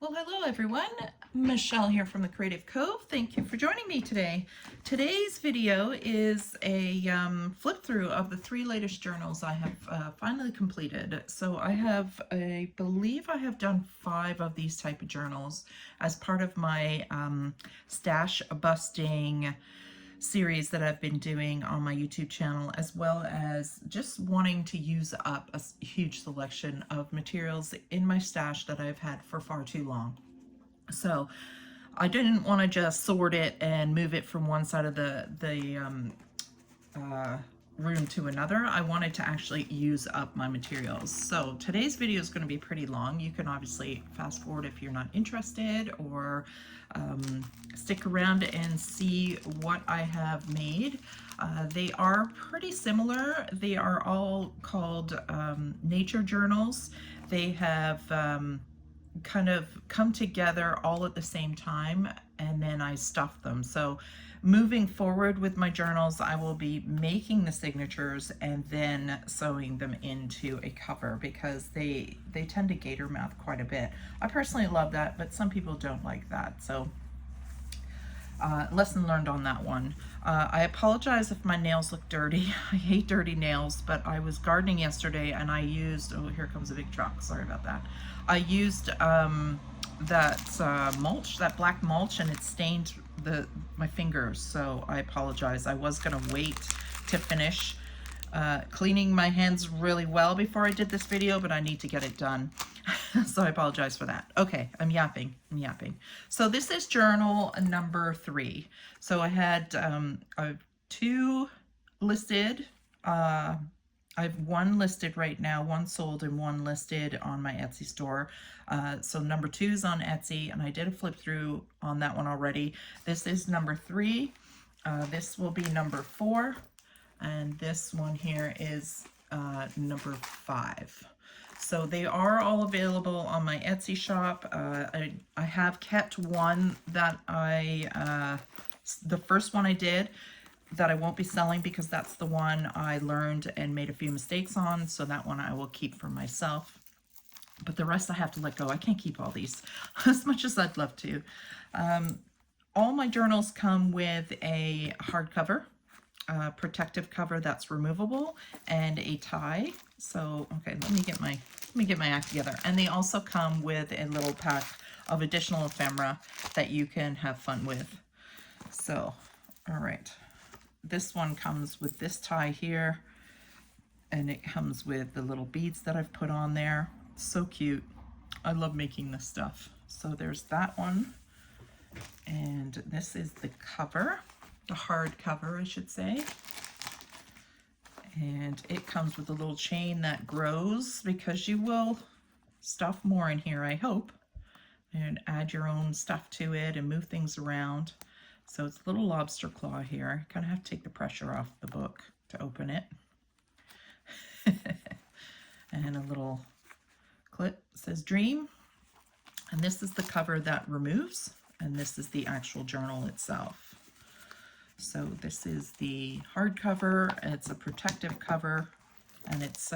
Well, hello everyone. Michelle here from the Creative Cove. Thank you for joining me today. Today's video is a flip through of the 3 latest journals I have finally completed. So I believe I have done 5 of these type of journals as part of my stash busting series that I've been doing on my YouTube channel, as well as just wanting to use up a huge selection of materials in my stash that I've had for far too long. So I didn't want to just sort it and move it from one side of the room to another. I wanted to actually use up my materials. So today's video is going to be pretty long. You can obviously fast forward if you're not interested, or stick around and see what I have made. They are pretty similar. They are all called nature journals. They have kind of come together all at the same time, and then I stuff them. So moving forward with my journals, I will be making the signatures and then sewing them into a cover, because they tend to gator mouth quite a bit. I personally love that, but some people don't like that. So lesson learned on that one. I apologize if my nails look dirty. I hate dirty nails, but I was gardening yesterday and I used, oh, here comes a big truck. Sorry about that. I used that mulch, that black mulch, and it stained my fingers. So I apologize. I was going to wait to finish cleaning my hands really well before I did this video, but I need to get it done. So I apologize for that. Okay, I'm yapping. So this is journal number 3. So I had I have 2 listed. I have 1 listed right now, 1 sold and 1 listed on my Etsy store. So number 2 is on Etsy, and I did a flip through on that one already. This is number 3. This will be number 4. And this one here is number 5. So they are all available on my Etsy shop. I have kept one that the first one I did that I won't be selling, because that's the one I learned and made a few mistakes on. So that one I will keep for myself. But the rest I have to let go. I can't keep all these as much as I'd love to. All my journals come with a hardcover, protective cover that's removable, and a tie. So okay, let me get my act together. And they also come with a little pack of additional ephemera that you can have fun with. So all right, this one comes with this tie here, and it comes with the little beads that I've put on there. So cute. I love making this stuff. So there's that one, and this is the cover, the hard cover I should say. And it comes with a little chain that grows, because you will stuff more in here, I hope, and add your own stuff to it and move things around. So it's a little lobster claw here. I kind of have to take the pressure off the book to open it. And a little clip says dream. And this is the cover that removes, and this is the actual journal itself. So this is the hardcover. It's a protective cover, and it's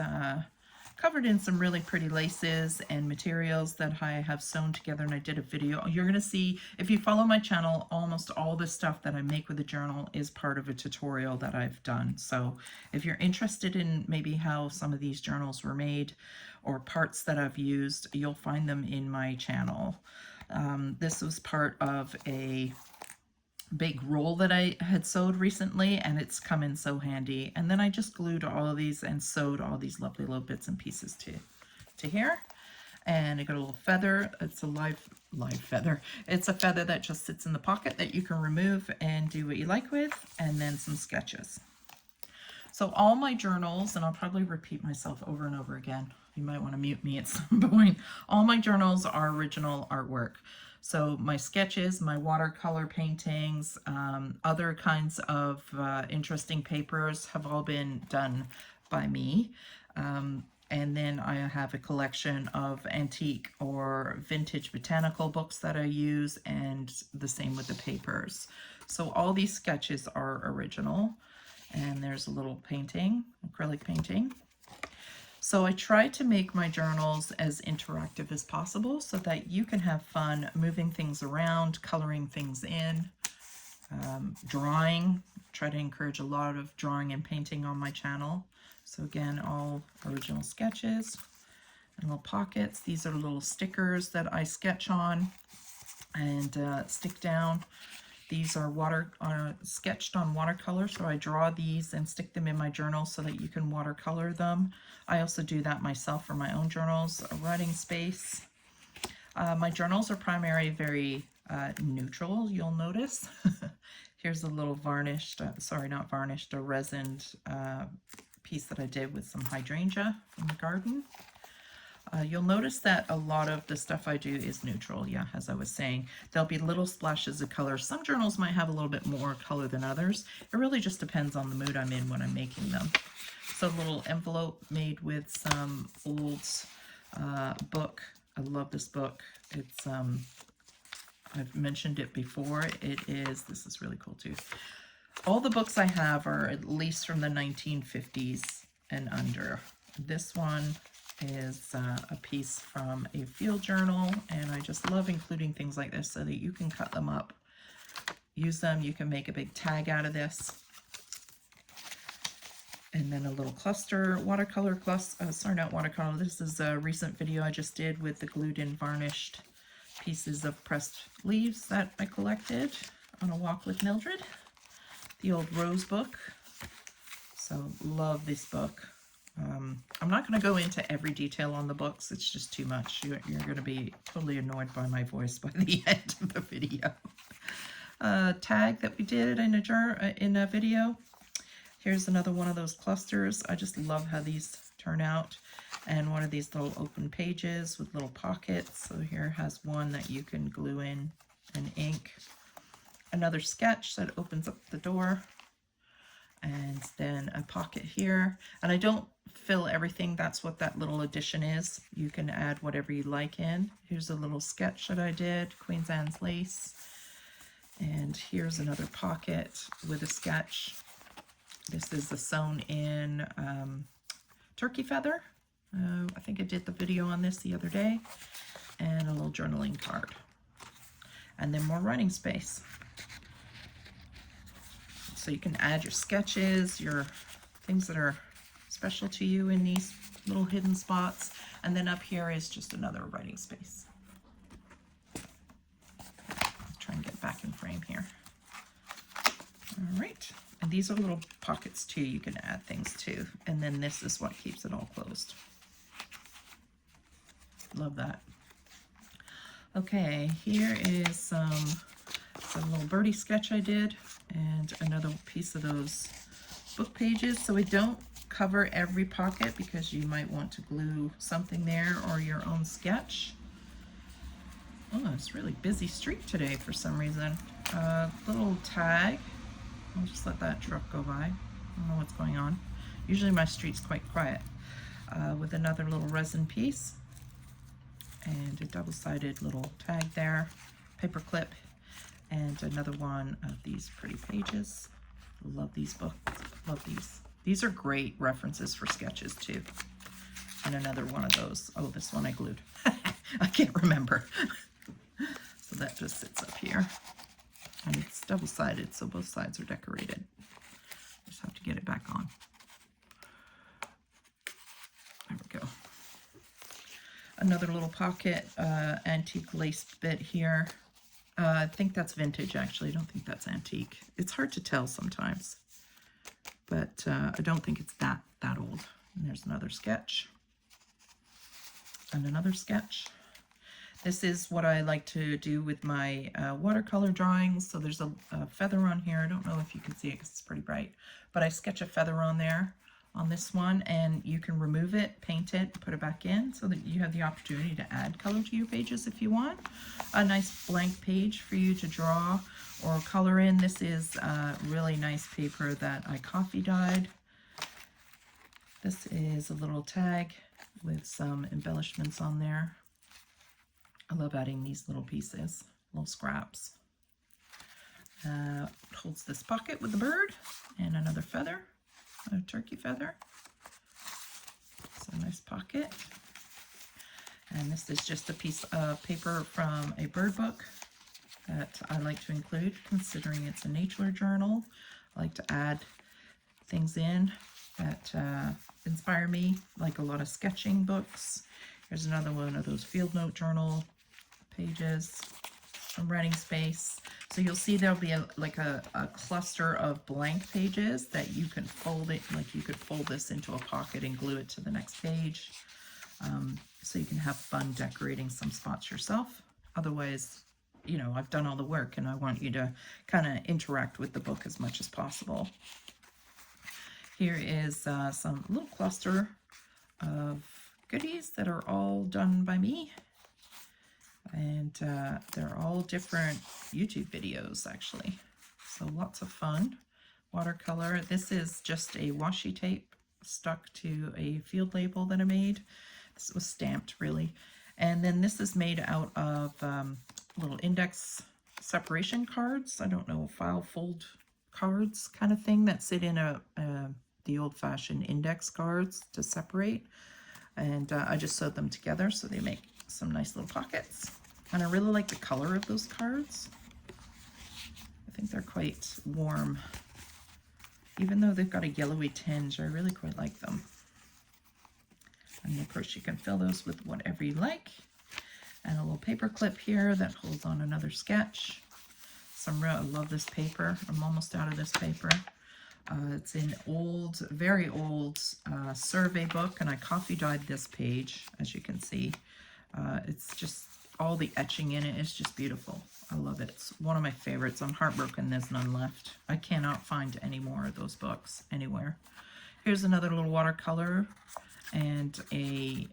covered in some really pretty laces and materials that I have sewn together, and I did a video. You're going to see, if you follow my channel, almost all the stuff that I make with the journal is part of a tutorial that I've done. So if you're interested in maybe how some of these journals were made, or parts that I've used, you'll find them in my channel. This was part of a big roll that I had sewed recently, and it's come in so handy. And then I just glued all of these and sewed all these lovely little bits and pieces to here. And I got a little feather. It's a live feather. It's a feather that just sits in the pocket that you can remove and do what you like with, and then some sketches. So all my journals, and I'll probably repeat myself over and over again, you might want to mute me at some point. All my journals are original artwork. So my sketches, my watercolor paintings, other kinds of interesting papers have all been done by me. And then I have a collection of antique or vintage botanical books that I use, and the same with the papers. So all these sketches are original. And there's a little painting, acrylic painting. So I try to make my journals as interactive as possible so that you can have fun moving things around, coloring things in, drawing. Try to encourage a lot of drawing and painting on my channel. So again, all original sketches and little pockets. These are little stickers that I sketch on and stick down. These are sketched on watercolor, so I draw these and stick them in my journal so that you can watercolor them. I also do that myself for my own journals. A writing space. My journals are primarily very neutral, you'll notice. Here's a little varnished, sorry, not varnished, a resined piece that I did with some hydrangea from the garden. You'll notice that a lot of the stuff I do is neutral, yeah, as I was saying. There'll be little splashes of color. Some journals might have a little bit more color than others. It really just depends on the mood I'm in when I'm making them. So a little envelope made with some old book. I love this book. It's, I've mentioned it before. This is really cool too. All the books I have are at least from the 1950s and under. This one is a piece from a field journal, and I just love including things like this so that you can cut them up, use them. You can make a big tag out of this. And then a little cluster, watercolor cluster, sorry, not watercolor. This is a recent video I just did with the glued in varnished pieces of pressed leaves that I collected on a walk with Mildred. The old Rose book. So love this book. I'm not going to go into every detail on the books. It's just too much. You're going to be totally annoyed by my voice by the end of the video. Tag that we did in a video. Here's another one of those clusters. I just love how these turn out. And one of these little open pages with little pockets. So here has one that you can glue in and ink. Another sketch that opens up the door. And then a pocket here. And I don't fill everything. That's what that little addition is. You can add whatever you like in. Here's a little sketch that I did, Queen Anne's lace. And here's another pocket with a sketch. This is a sewn in turkey feather. I think I did the video on this the other day. And a little journaling card. And then more writing space. So you can add your sketches, your things that are special to you in these little hidden spots. And then up here is just another writing space. Let's try and get back in frame here. All right. And these are little pockets too. You can add things to. And then this is what keeps it all closed. Love that. Okay, here is some little birdie sketch I did. And another piece of those book pages. So I don't cover every pocket because you might want to glue something there or your own sketch. Oh, it's really busy street today for some reason. Little tag. I'll just let that truck go by. I don't know what's going on. Usually my street's quite quiet. With another little resin piece. And a double-sided little tag there. Paper clip. And another one of these pretty pages. Love these books. Love these. These are great references for sketches too. And another one of those. Oh, this one I glued. I can't remember. So that just sits up here. And it's double-sided, so both sides are decorated. Just have to get it back on. There we go. Another little pocket, antique lace bit here. I think that's vintage, actually. I don't think that's antique. It's hard to tell sometimes, but I don't think it's that old. And there's another sketch and another sketch. This is what I like to do with my watercolor drawings. So there's a feather on here. I don't know if you can see it because it's pretty bright, but I sketch a feather on there on this one, and you can remove it, paint it, put it back in so that you have the opportunity to add color to your pages if you want. A nice blank page for you to draw or color in. This is really nice paper that I coffee dyed. This is a little tag with some embellishments on there. I love adding these little pieces, little scraps. It holds this pocket with the bird and another feather. A turkey feather. So a nice pocket. And this is just a piece of paper from a bird book that I like to include, considering it's a nature journal. I like to add things in that inspire me, like a lot of sketching books. Here's another one of those field note journal pages, some writing space. So you'll see there'll be a cluster of blank pages that you can fold it, like you could fold this into a pocket and glue it to the next page. So you can have fun decorating some spots yourself. Otherwise, you know, I've done all the work and I want you to kind of interact with the book as much as possible. Here is some little cluster of goodies that are all done by me. And they're all different YouTube videos, actually. So lots of fun. Watercolor. This is just a washi tape stuck to a field label that I made. This was stamped, really. And then this is made out of little index separation cards. I don't know, file fold cards kind of thing that sit in the old-fashioned index cards to separate. And I just sewed them together so they make some nice little pockets. And I really like the color of those cards. I think they're quite warm. Even though they've got a yellowy tinge, I really quite like them. And of course you can fill those with whatever you like. And a little paper clip here that holds on another sketch. I love this paper. I'm almost out of this paper. It's an old, very old survey book, and I coffee dyed this page, as you can see. It's just, all the etching in it is just beautiful. I love it. It's one of my favorites. I'm heartbroken there's none left. I cannot find any more of those books anywhere. Here's another little watercolor and a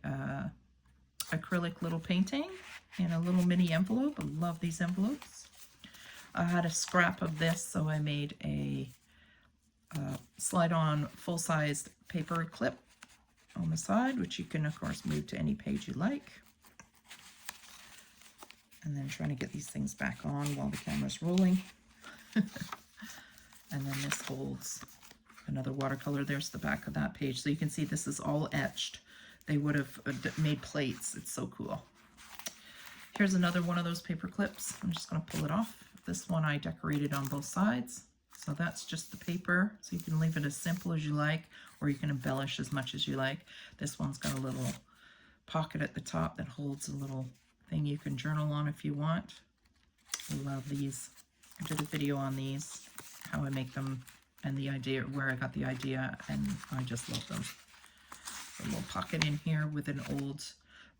acrylic little painting in a little mini envelope. I love these envelopes. I had a scrap of this, so I made a slide-on full-sized paper clip on the side, which you can, of course, move to any page you like. And then trying to get these things back on while the camera's rolling. And then this holds another watercolor. There's the back of that page. So you can see this is all etched. They would have made plates. It's so cool. Here's another one of those paper clips. I'm just going to pull it off. This one I decorated on both sides. So that's just the paper. So you can leave it as simple as you like, or you can embellish as much as you like. This one's got a little pocket at the top that holds a little thing you can journal on if you want. I love these. I did a video on these, how I make them, and the idea, where I got the idea, and I just love them. A little pocket in here with an old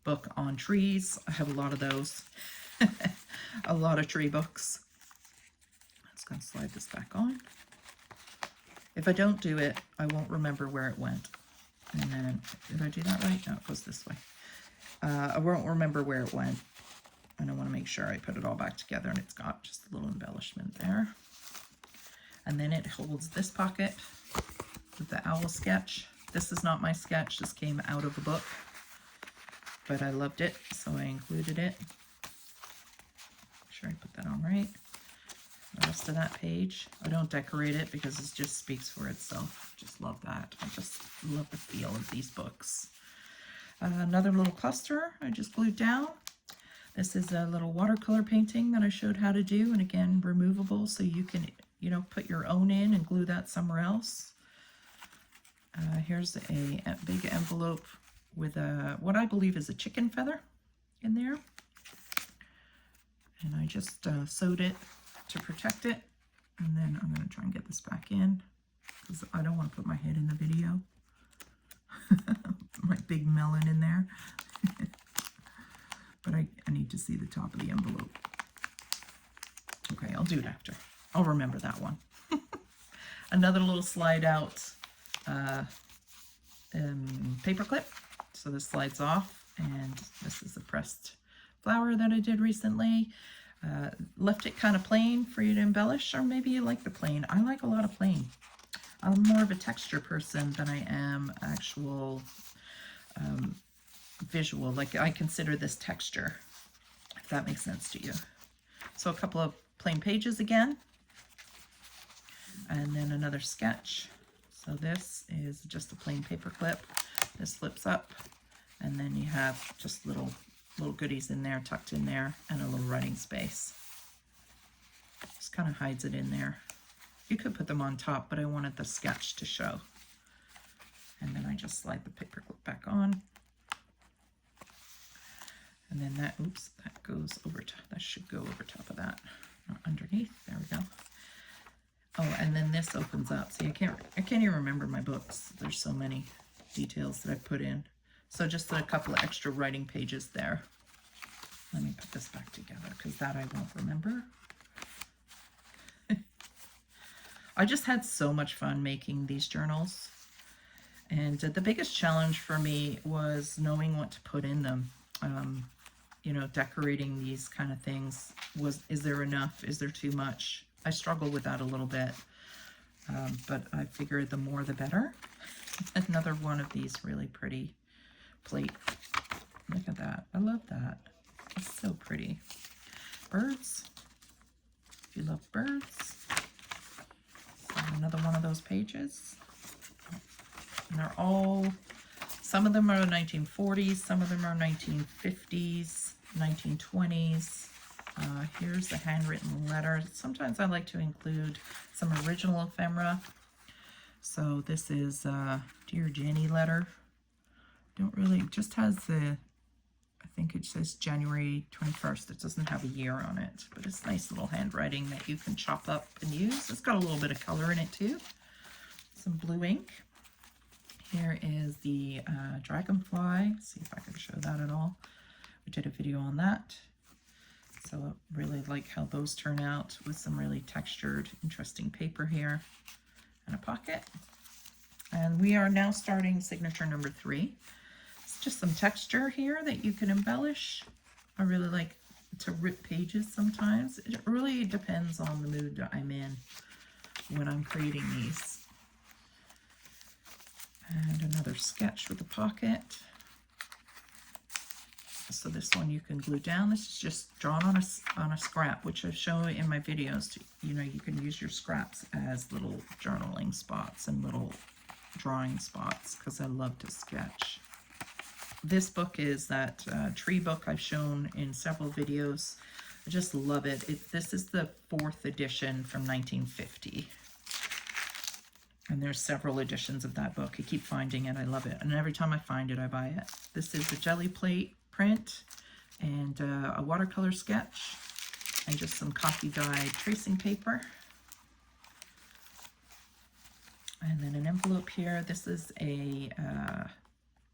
book on trees. I have a lot of those. A lot of tree books. I'm just going to slide this back on. If I don't do it, I won't remember where it went. And then, did I do that right? No, it goes this way. I won't remember where it went. And I want to make sure I put it all back together, and it's got just a little embellishment there. And then it holds this pocket with the owl sketch. This is not my sketch. This came out of a book, but I loved it, so I included it. Make sure I put that on right. The rest of that page, I don't decorate it because it just speaks for itself. Just love that. I just love the feel of these books. Another little cluster I just glued down. This is a little watercolor painting that I showed how to do, and again, removable, so you can, you know, put your own in and glue that somewhere else. Here's a big envelope with what I believe is a chicken feather in there. And I just sewed it to protect it. And then I'm going to try and get this back in because I don't want to put my head in the video. My big melon in there. But I need to see the top of the envelope. Okay, I'll do it after. I'll remember that one. Another little slide out paper clip. So this slides off, and this is a pressed flower that I did recently. Left it kind of plain for you to embellish, or maybe you like the plain. I like a lot of plain. I'm more of a texture person than I am actual visual. Like, I consider this texture, if that makes sense to you. So a couple of plain pages again, and then another sketch. So this is just a plain paper clip. This flips up, and then you have just little goodies in there, tucked in there, and a little writing space. Just kind of hides it in there. You could put them on top, but I wanted the sketch to show. And then I just slide the paper clip back on. And then that, oops, that goes over top. That should go over top of that, not underneath. There we go. Oh, and then this opens up. See, I can't even remember my books. There's so many details that I've put in. So just a couple of extra writing pages there. Let me put this back together because that I won't remember. I just had so much fun making these journals. And the biggest challenge for me was knowing what to put in them. You know, decorating these kind of things. Is there enough? Is there too much? I struggle with that a little bit. But I figured the more the better. Another one of these really pretty plate. Look at that. I love that. It's so pretty. Birds. If you love birds. Another one of those pages. And they're all, some of them are 1940s, some of them are 1950s, 1920s. Here's the handwritten letter. Sometimes I like to include some original ephemera. So this is Dear Jenny letter. Don't really, just has the, I think it says January 21st. It doesn't have a year on it, but it's nice little handwriting that you can chop up and use. It's got a little bit of color in it too. Some blue ink. Here is the dragonfly. See if I can show that at all. We did a video on that. So I really like how those turn out with some really textured, interesting paper here and a pocket. And we are now starting signature number 3. It's just some texture here that you can embellish. I really like to rip pages sometimes. It really depends on the mood that I'm in when I'm creating these. And another sketch with a pocket. So this one you can glue down. This is just drawn on a scrap, which I show in my videos. You know, you can use your scraps as little journaling spots and little drawing spots because I love to sketch. This book is that tree book I've shown in several videos. I just love it. This is the 4th edition from 1950. And there's several editions of that book. I keep finding it. I love it. And every time I find it, I buy it. This is a jelly plate print and a watercolor sketch and just some coffee dyed tracing paper. And then an envelope here. This is a,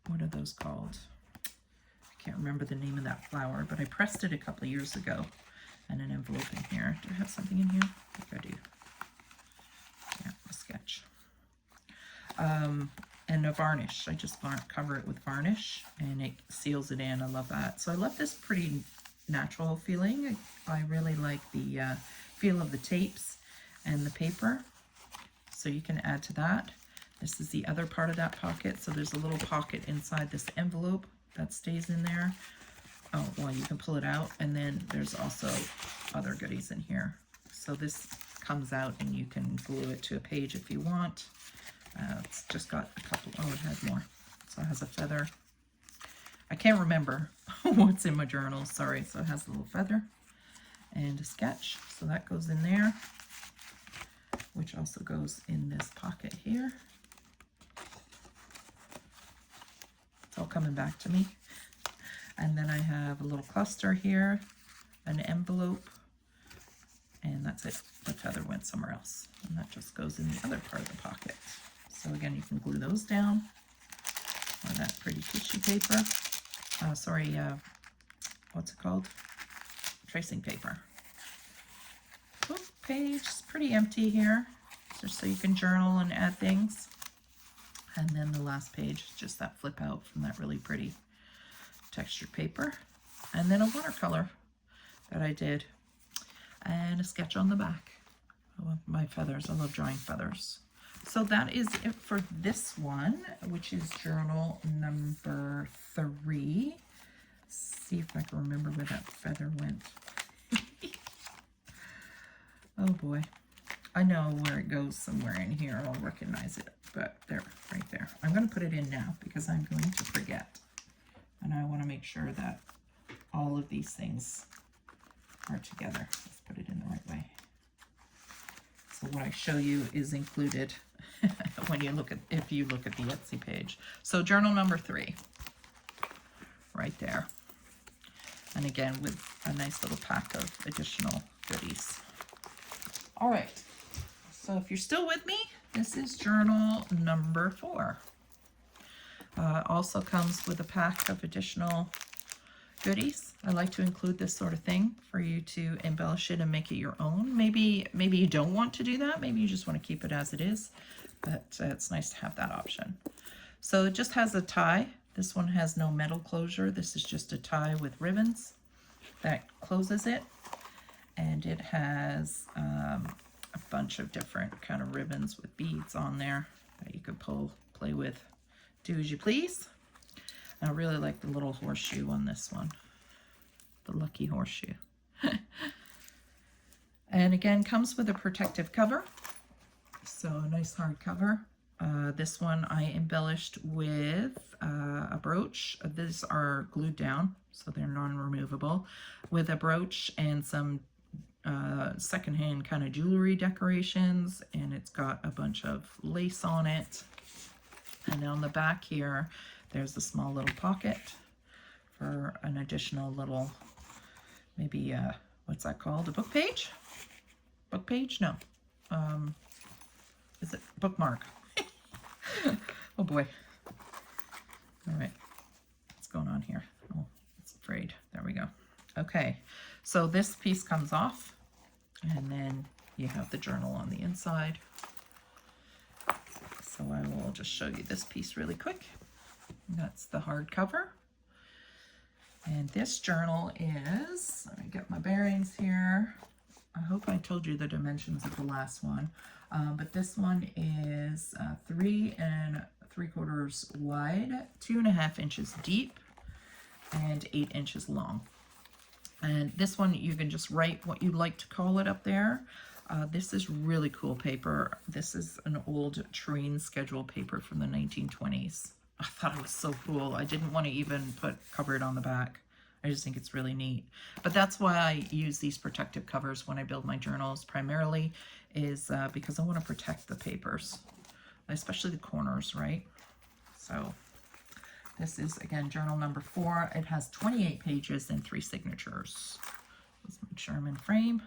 what are those called? I can't remember the name of that flower, but I pressed it a couple of years ago. And an envelope in here. Do I have something in here? I think I do. Yeah, a sketch. And a varnish. I just cover it with varnish and it seals it in. I love that. So I love this pretty natural feeling. I really like the feel of the tapes and the paper. So you can add to that. This is the other part of that pocket. So there's a little pocket inside this envelope that stays in there. Oh, well, you can pull it out. And then there's also other goodies in here. So this comes out and you can glue it to a page if you want. It's just got a couple, oh, it has more. So it has a feather. I can't remember what's in my journal, sorry. So it has a little feather and a sketch. So that goes in there, which also goes in this pocket here. It's all coming back to me. And then I have a little cluster here, an envelope, and that's it. The feather went somewhere else. And that just goes in the other part of the pocket. So again, you can glue those down on that pretty tissue paper. What's it called? Tracing paper. Book page is pretty empty here, just so you can journal and add things. And then the last page is just that flip out from that really pretty textured paper. And then a watercolor that I did. And a sketch on the back. I love my feathers. I love drawing feathers. So that is it for this one, which is journal number 3. See if I can remember where that feather went. Oh boy. I know where it goes somewhere in here. I'll recognize it. but there, right there. I'm going to put it in now because I'm going to forget. And I want to make sure that all of these things are together. Let's put it in the right way. So what I show you is included when you look at, if you look at the Etsy page. So journal number 3, right there. And again, with a nice little pack of additional goodies. All right, so if you're still with me, this is journal number 4. Also comes with a pack of additional goodies. I like to include this sort of thing for you to embellish it and make it your own. Maybe you don't want to do that. Maybe you just want to keep it as it is, but it's nice to have that option. So it just has a tie. This one has no metal closure. This is just a tie with ribbons that closes it. And it has a bunch of different kind of ribbons with beads on there that you could pull, play with, do as you please. I really like the little horseshoe on this one, the lucky horseshoe. And again, comes with a protective cover. So a nice hard cover. This one I embellished with a brooch. These are glued down, so they're non-removable, with a brooch and some secondhand kind of jewelry decorations, and it's got a bunch of lace on it. And on the back here, there's a small little pocket for an additional little, maybe, what's that called? A book page? Book page? No. Is it bookmark? Oh boy. All right. What's going on here? Oh, it's afraid. There we go. Okay. So this piece comes off, and then you have the journal on the inside. So I will just show you this piece really quick. That's the hard cover. And this journal is, let me get my bearings here. I hope I told you the dimensions of the last one. But this one is 3 3/4 wide, 2.5 inches deep, and 8 inches long. And this one, you can just write what you'd like to call it up there. This is really cool paper. This is an old train schedule paper from the 1920s. I thought it was so cool. I didn't want to even cover it on the back. I just think it's really neat. But that's why I use these protective covers when I build my journals primarily, is because I want to protect the papers, especially the corners, right? So this is, again, journal number 4. It has 28 pages and 3 signatures. Let's make sure I'm in frame.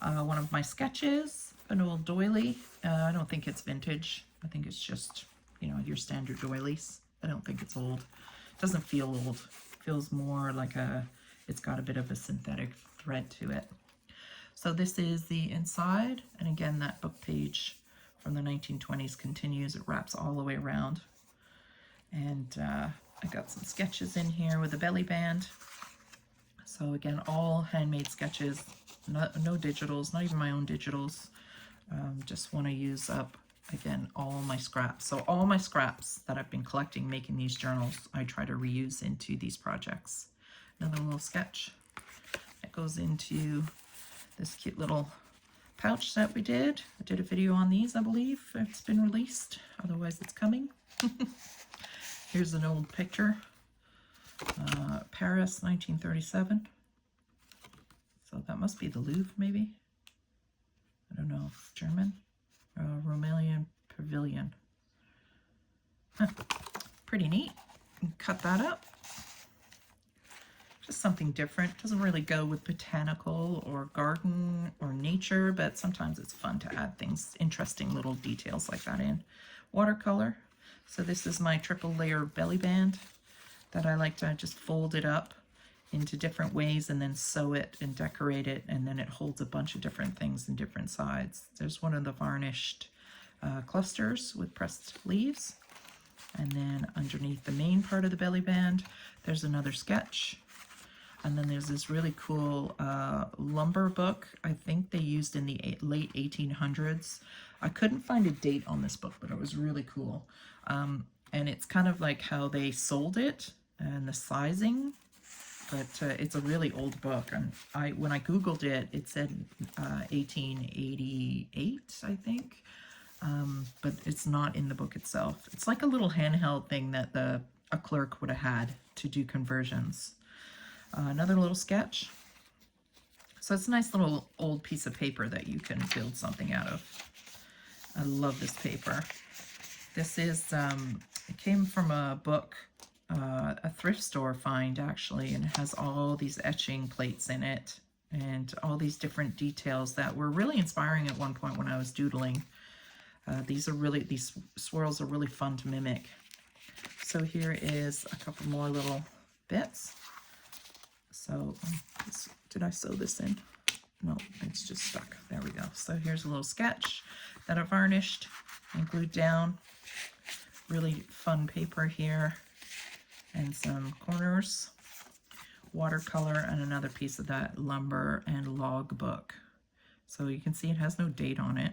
One of my sketches, an old doily. I don't think it's vintage. I think it's just, you know, your standard doilies. I don't think it's old. It doesn't feel old. It feels more like it's got a bit of a synthetic thread to it. So this is the inside. And again, that book page from the 1920s continues. It wraps all the way around. And I got some sketches in here with a belly band. So again, all handmade sketches, no digitals, not even my own digitals. Just want to use up, again, all my scraps. So all my scraps that I've been collecting making these journals, I try to reuse into these projects. Another little sketch that goes into this cute little pouch that we did. I did a video on these, I believe. It's been released. Otherwise, it's coming. Here's an old picture. Paris, 1937. So that must be the Louvre, maybe. I don't know. German. Romanian Pavilion. Huh. Pretty neat. Cut that up. Just something different. Doesn't really go with botanical or garden or nature, but sometimes it's fun to add things, interesting little details like that in. Watercolor. So this is my triple layer belly band that I like to just fold it up into different ways and then sew it and decorate it, and then it holds a bunch of different things in different sides. There's one of the varnished clusters with pressed leaves, and then underneath the main part of the belly band there's another sketch, and then there's this really cool lumber book I think they used in the late 1800s. I couldn't find a date on this book, but it was really cool. And it's kind of like how they sold it and the sizing, but it's a really old book. And when I Googled it, it said 1888, I think. but it's not in the book itself. It's like a little handheld thing that a clerk would have had to do conversions. Another little sketch. So it's a nice little old piece of paper that you can build something out of. I love this paper. This is, it came from a book, a thrift store find actually, and it has all these etching plates in it and all these different details that were really inspiring at one point when I was doodling. These swirls are really fun to mimic. So here is a couple more little bits. So, did I sew this in? No, it's just stuck. There we go. So here's a little sketch that I varnished and glued down. Really fun paper here. And some corners. Watercolor and another piece of that lumber and log book. So you can see it has no date on it,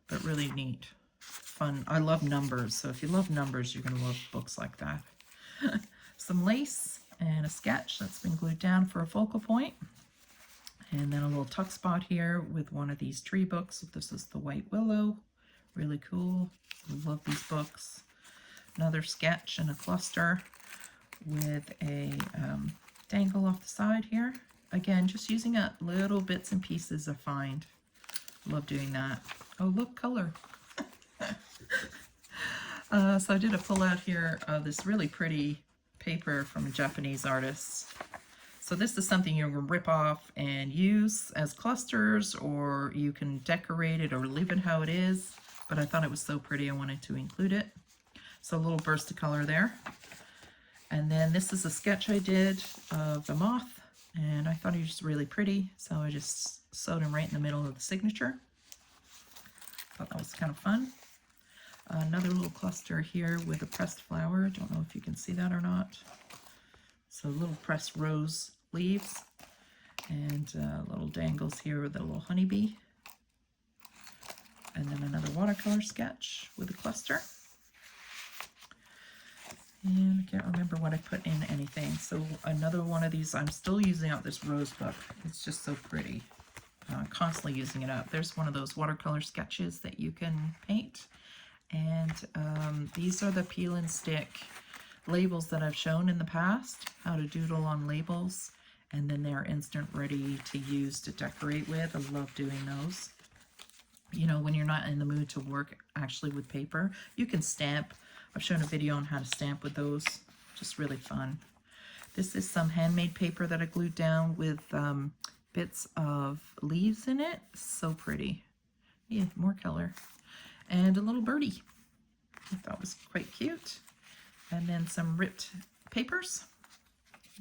but really neat. Fun. I love numbers, so if you love numbers, you're going to love books like that. Some lace and a sketch that's been glued down for a focal point. And then a little tuck spot here with one of these tree books. This is the White Willow. Really cool. Love these books. Another sketch and a cluster with a dangle off the side here. Again, just using up little bits and pieces I find. Love doing that. Oh, look, color. So I did a pull out here of this really pretty paper from a Japanese artist. So this is something you're going to rip off and use as clusters, or you can decorate it or leave it how it is. But I thought it was so pretty I wanted to include it. So a little burst of color there. And then this is a sketch I did of the moth, and I thought he was really pretty, so I just sewed him right in the middle of the signature. Thought that was kind of fun. Another little cluster here with a pressed flower. Don't know if you can see that or not. So little pressed rose leaves, and little dangles here with a little honeybee. And then another watercolor sketch with a cluster. And I can't remember what I put in anything. So another one of these, I'm still using out this rose book. It's just so pretty. Constantly using it up. There's one of those watercolor sketches that you can paint. And these are the peel and stick labels that I've shown in the past, how to doodle on labels. And then they're instant ready to use to decorate with. I love doing those. You know, when you're not in the mood to work actually with paper, you can stamp. I've shown a video on how to stamp with those. Just really fun. This is some handmade paper that I glued down with bits of leaves in it. So pretty. Yeah, more color. And a little birdie. I thought was quite cute. And then some ripped papers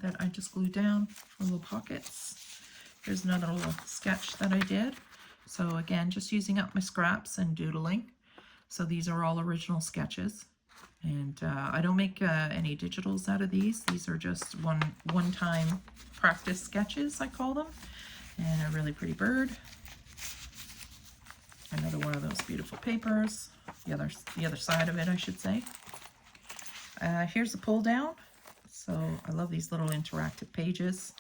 that I just glued down for little pockets. Here's another little sketch that I did. So again, just using up my scraps and doodling. So these are all original sketches. And I don't make any digitals out of these. These are just one-time practice sketches, I call them. And a really pretty bird. Another one of those beautiful papers. The other side of it, I should say. Here's a pull down. So I love these little interactive pages.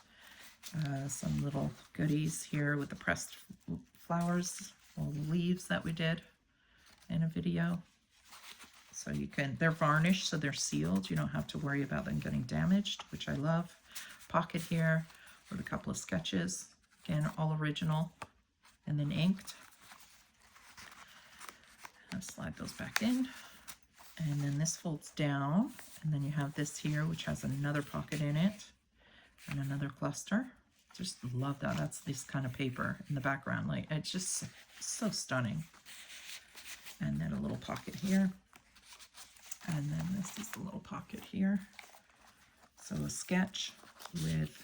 Some little goodies here with the pressed flowers, all the leaves that we did in a video. So you can, they're varnished, so they're sealed. You don't have to worry about them getting damaged, which I love. Pocket here with a couple of sketches. Again, all original and then inked. I'll slide those back in. And then this folds down. And then you have this here, which has another pocket in it and another cluster. Just love that. That's this kind of paper in the background. Like, it's just so stunning. And then a little pocket here. And then this is the little pocket here. So a sketch with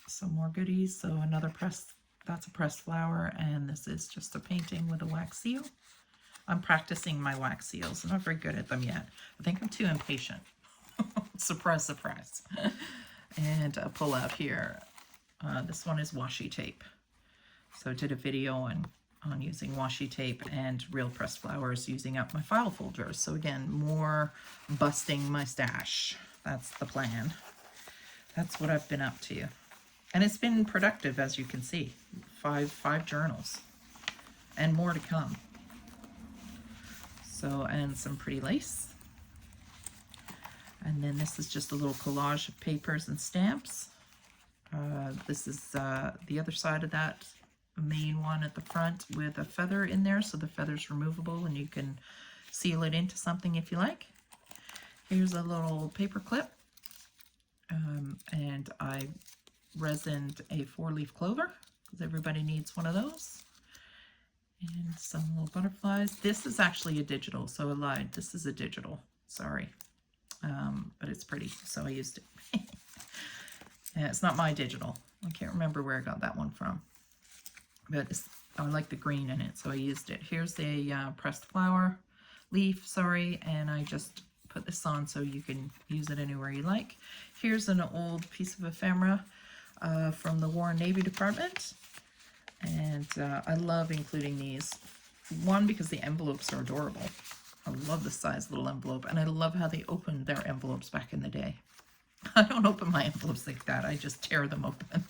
some more goodies. So another pressed, that's a pressed flower, and this is just a painting with a wax seal. I'm practicing my wax seals. I'm not very good at them yet. I think I'm too impatient. Surprise, surprise. And a pull out here. This one is washi tape. So I did a video on using washi tape and real pressed flowers using up my file folders. So again, more busting my stash. That's the plan. That's what I've been up to. And it's been productive, as you can see. Five journals. And more to come. So, and some pretty lace. And then this is just a little collage of papers and stamps. This is the other side of that main one at the front with a feather in there, so the feather's removable and you can seal it into something if you like. Here's a little paper clip, and I resined a 4-leaf clover because everybody needs one of those. And some little butterflies. This is actually a digital, so I lied. This is a digital, sorry. But it's pretty, so I used it. Yeah, it's not my digital. I can't remember where I got that one from. But I like the green in it, so I used it. Here's a pressed flower leaf, sorry, and I just put this on so you can use it anywhere you like. Here's an old piece of ephemera from the War and Navy Department. And I love including these. One, because the envelopes are adorable. I love the size little envelope, and I love how they opened their envelopes back in the day. I don't open my envelopes like that. I just tear them open.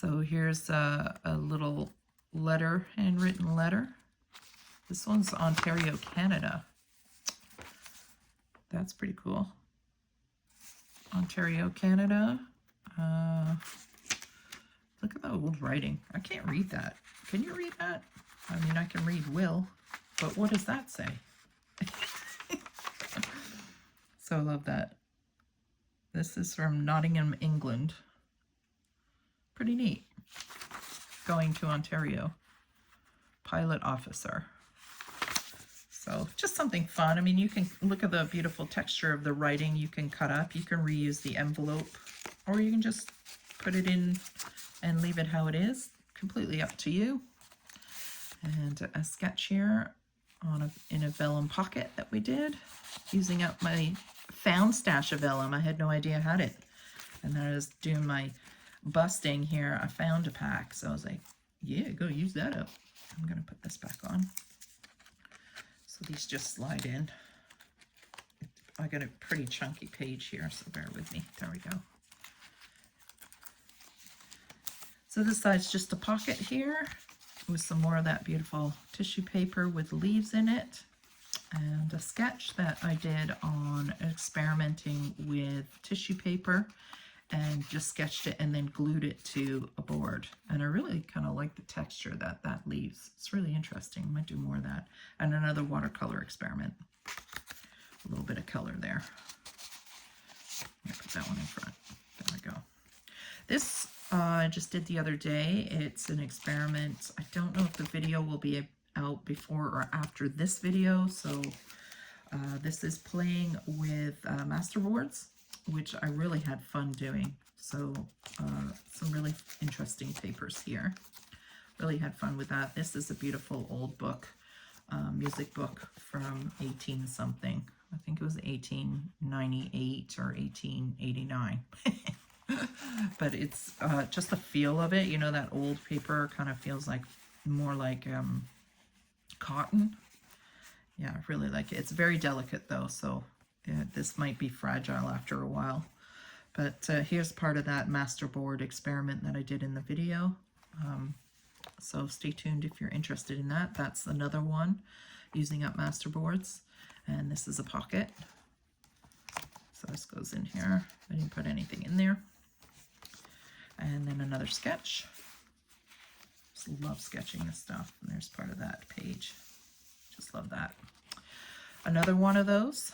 So here's a little letter, handwritten letter. This one's Ontario, Canada. That's pretty cool. Ontario, Canada. Look at the old writing. I can't read that. Can you read that? I mean, I can read will, but what does that say? So I love that. This is from Nottingham, England. Pretty neat. Going to Ontario. Pilot officer. So just something fun. I mean, you can look at the beautiful texture of the writing you can cut up. You can reuse the envelope, or you can just put it in and leave it how it is. Completely up to you. And a sketch here in a vellum pocket that we did, using up my found stash of vellum. I had no idea I had it. And then I was doing my busting here. I found a pack, so I was like, yeah, go use that up. I'm going to put this back on. So these just slide in. I got a pretty chunky page here, so bear with me. There we go. So this side's just a pocket here with some more of that beautiful tissue paper with leaves in it, and a sketch that I did on experimenting with tissue paper, and just sketched it and then glued it to a board. And I really kind of like the texture that that leaves. It's really interesting. I might do more of that. And another watercolor experiment. A little bit of color there. I'm gonna put that one in front. There we go. This I just did the other day. It's an experiment. I don't know if the video will be out before or after this video. So this is playing with masterboards, which I really had fun doing. So some really interesting papers here. Really had fun with that. This is a beautiful old book, music book from 18 something. I think it was 1898 or 1889. But it's just the feel of it. You know, that old paper kind of feels like more like cotton. Yeah, I really like it. It's very delicate though, so this might be fragile after a while. But here's part of that masterboard experiment that I did in the video. So stay tuned if you're interested in that. That's another one using up masterboards. And this is a pocket. So this goes in here. I didn't put anything in there. And then another sketch. Just love sketching this stuff. And there's part of that page. Just love that. Another one of those.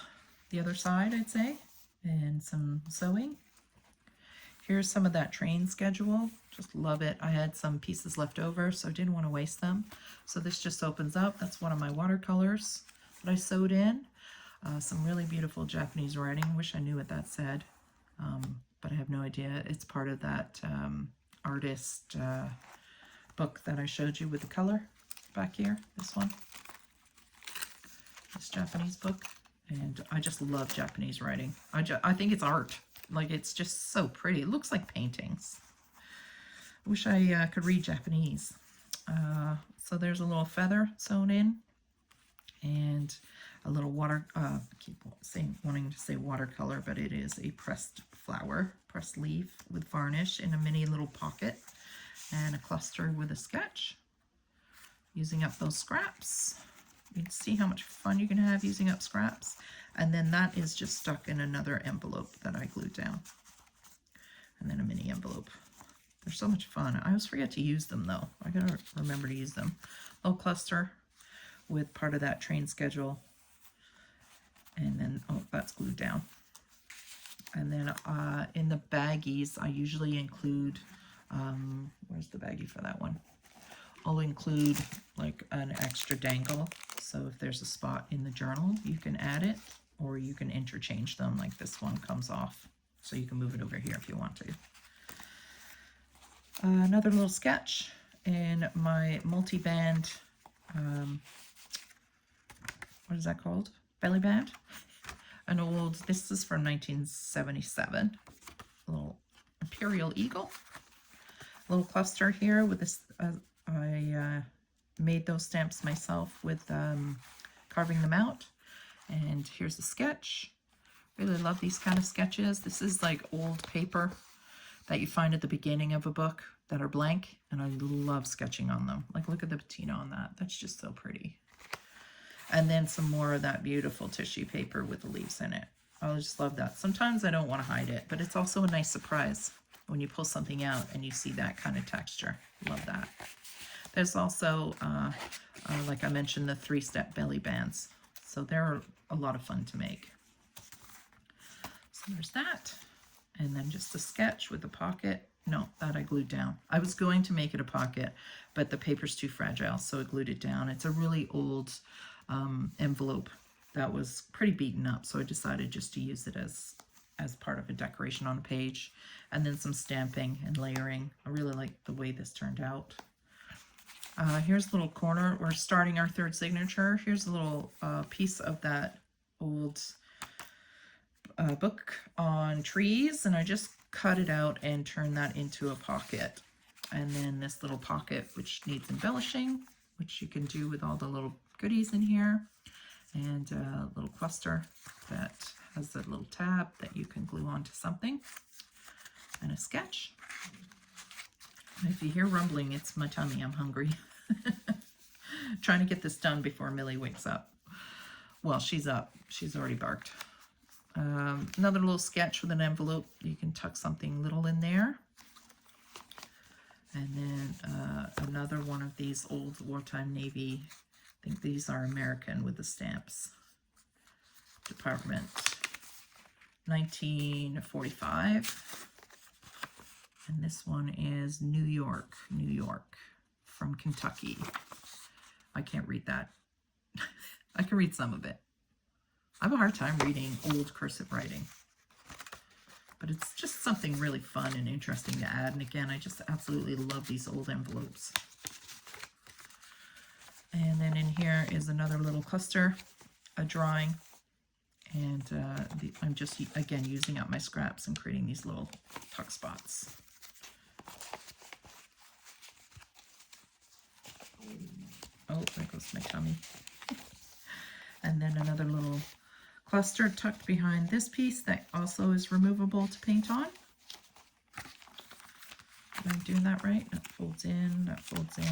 The other side, I'd say. And some sewing. Here's some of that train schedule. Just love it. I had some pieces left over, so I didn't want to waste them. So this just opens up. That's one of my watercolors that I sewed in. Some really beautiful Japanese writing. Wish I knew what that said, but I have no idea. It's part of that artist book that I showed you with the color back here. This one. This Japanese book. And I just love Japanese writing. I think it's art. Like, it's just so pretty. It looks like paintings. I wish I could read Japanese. So there's a little feather sewn in. And a little water, I keep wanting to say watercolor, but it is a pressed flower, pressed leaf with varnish in a mini little pocket. And a cluster with a sketch. Using up those scraps. You can see how much fun you can have using up scraps. And then that is just stuck in another envelope that I glued down. And then a mini envelope. They're so much fun. I always forget to use them though. I gotta remember to use them. Little cluster with part of that train schedule. And then, oh, that's glued down. And then in the baggies, I usually include, where's the baggie for that one? I'll include like an extra dangle. So if there's a spot in the journal, you can add it, or you can interchange them, like this one comes off. So you can move it over here if you want to. Another little sketch in my multi-band, what is that called? Belly band. An old, this is from 1977, a little Imperial Eagle. A little cluster here with this, I made those stamps myself with carving them out. And here's the sketch. Really love these kind of sketches. This is like old paper that you find at the beginning of a book that are blank, and I love sketching on them. Like, look at the patina on that. That's just so pretty. And then some more of that beautiful tissue paper with the leaves in it. I just love that. Sometimes I don't want to hide it, but it's also a nice surprise when you pull something out and you see that kind of texture. Love that. There's also, like I mentioned, the 3-step belly bands. So they're a lot of fun to make. So there's that. And then just a sketch with a pocket. No, that I glued down. I was going to make it a pocket, but the paper's too fragile, so I glued it down. It's a really old envelope that was pretty beaten up, so I decided just to use it as part of a decoration on a page. And then some stamping and layering. I really like the way this turned out. Here's a little corner. We're starting our 3rd signature. Here's a little piece of that old book on trees, and I just cut it out and turned that into a pocket. And then this little pocket, which needs embellishing, which you can do with all the little goodies in here, and a little cluster that has a little tab that you can glue onto something, and a sketch. And if you hear rumbling, it's my tummy. I'm hungry. Trying to get this done before Millie wakes up. Well, she's up. She's already barked. Another little sketch with an envelope. You can tuck something little in there. And then another one of these old wartime Navy, I think these are American with the stamps. Department 1945. And this one is New York, New York, from Kentucky. I can't read that. I can read some of it. I have a hard time reading old cursive writing. But it's just something really fun and interesting to add. And again, I just absolutely love these old envelopes. And then in here is another little cluster, a drawing. And I'm just, again, using up my scraps and creating these little tuck spots. Oh, there goes my tummy. And then another little cluster tucked behind this piece that also is removable to paint on. Am I doing that right? That folds in, that folds in.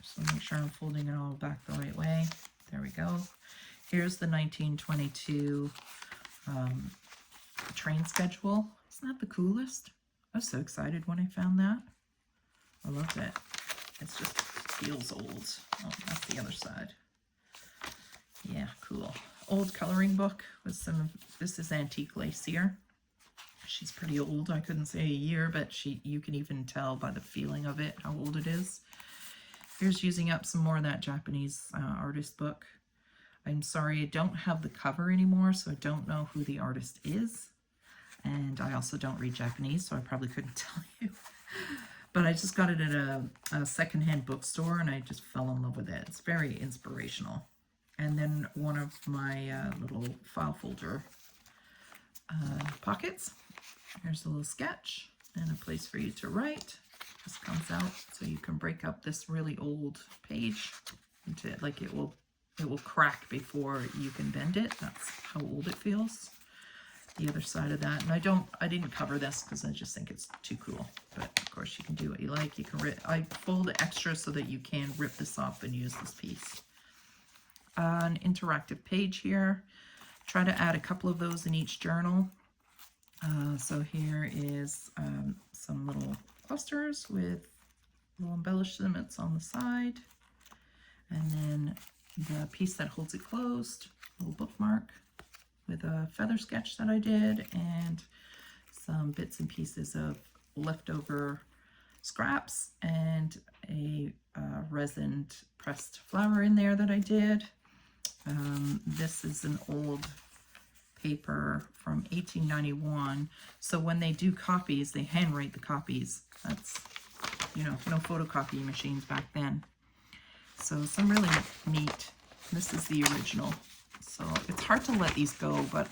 Just want to make sure I'm folding it all back the right way. There we go. Here's the 1922 train schedule. Isn't that the coolest? I was so excited when I found that. I loved it. It just feels old. Oh, that's the other side. Yeah, cool. Old coloring book with some of, this is Antique Lace here. She's pretty old. I couldn't say a year, but you can even tell by the feeling of it how old it is. Here's using up some more of that Japanese artist book. I'm sorry, I don't have the cover anymore, so I don't know who the artist is. And I also don't read Japanese, so I probably couldn't tell you. But I just got it at a secondhand bookstore, and I just fell in love with it. It's very inspirational. And then one of my little file folder pockets. Here's a little sketch and a place for you to write. This comes out so you can break up this really old page into, like, it will crack before you can bend it. That's how old it feels. The other side of that, and I didn't cover this because I just think it's too cool. But of course you can do what you like. You can I fold it extra so that you can rip this off and use this piece. an interactive page here. Try to add a couple of those in each journal. So here is some little clusters with little embellishments on the side. And then the piece that holds it closed, a little bookmark with a feather sketch that I did, and some bits and pieces of leftover scraps, and a resined pressed flower in there that I did. This is an old paper from 1891. So when they do copies, they handwrite the copies. That's, you know, no photocopy machines back then. So some really neat. This is the original. So it's hard to let these go, but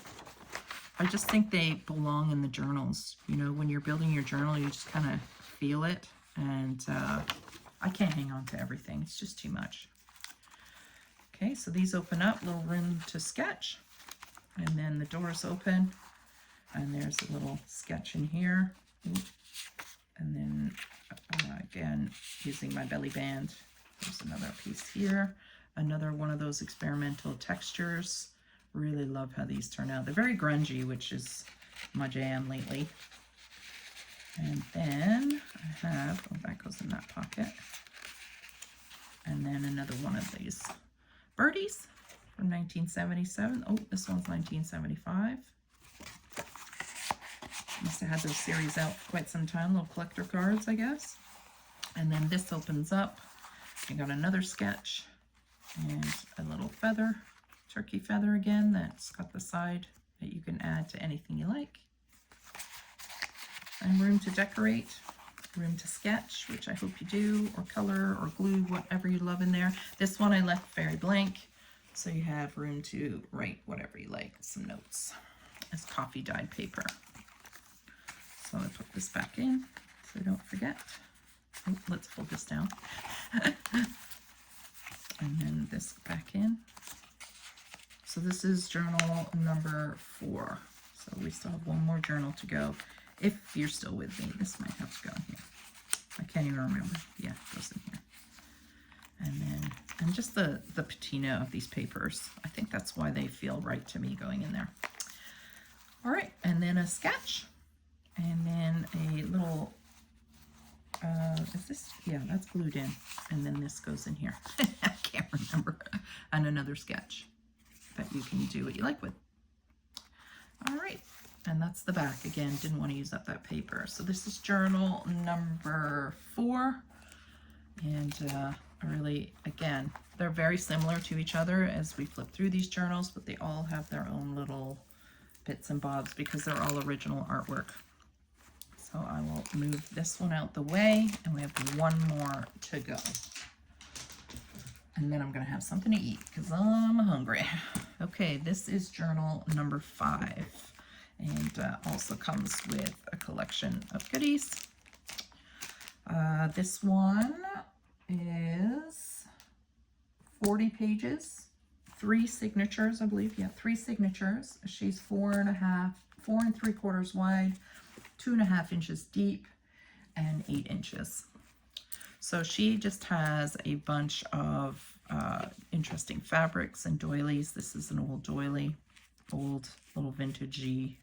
I just think they belong in the journals. You know, when you're building your journal, you just kind of feel it. And I can't hang on to everything. It's just too much. Okay, so these open up, little room to sketch. And then the doors open. And there's a little sketch in here. And then, again, using my belly band. There's another piece here. Another one of those experimental textures. Really love how these turn out. They're very grungy, which is my jam lately. And then I have, oh, that goes in that pocket. And then another one of these birdies from 1977. Oh, this one's 1975. Must have had those series out for quite some time. Little collector cards, I guess. And then this opens up. I got another sketch and a little feather, turkey feather again, that's got the side that you can add to anything you like. And room to decorate, room to sketch, which I hope you do, or color or glue, whatever you love in there. This one I left very blank, so you have room to write whatever you like, some notes. It's coffee dyed paper. So I put this back in so I don't forget. Oh, let's fold this down. And then this back in. So this is journal number 4. So we still have one more journal to go. If you're still with me, this might have to go in here. I can't even remember. Yeah, it goes in here. And then, and just the patina of these papers. I think that's why they feel right to me going in there. All right, and then a sketch. And then a little, is this, yeah, that's glued in. And then this goes in here. I can't remember. And another sketch that you can do what you like with. All right, and that's the back. Again, didn't want to use up that paper. So this is journal number 4. And really, again, they're very similar to each other as we flip through these journals, but they all have their own little bits and bobs because they're all original artwork. So I will move this one out the way, and we have one more to go. And then I'm going to have something to eat because I'm hungry. Okay, this is journal number 5, and also comes with a collection of goodies. This one is 40 pages, 3 signatures, I believe. Yeah, 3 signatures. She's 4 3/4 wide, 2.5 inches deep, and 8 inches. So she just has a bunch of interesting fabrics and doilies. This is an old doily, old little vintagey,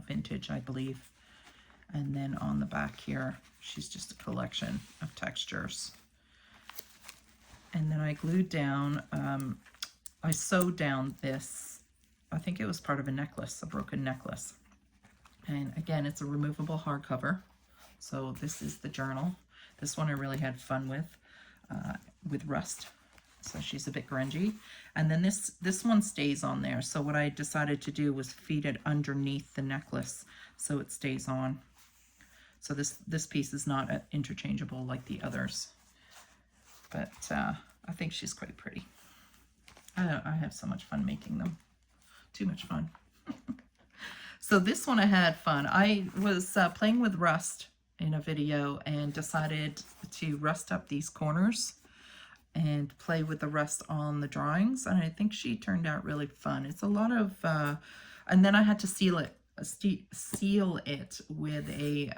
vintage, I believe. And then on the back here, she's just a collection of textures. And then I glued down, I sewed down this, I think it was part of a necklace, a broken necklace. And again, it's a removable hardcover. So this is the journal. This one I really had fun with rust. So she's a bit grungy. And then this one stays on there. So what I decided to do was feed it underneath the necklace so it stays on. So this piece is not interchangeable like the others. But I think she's quite pretty. I have so much fun making them. Too much fun. So this one I had fun. I was playing with rust in a video and decided to rust up these corners and play with the rust on the drawings. And I think she turned out really fun. It's a lot of, and then I had to seal it with a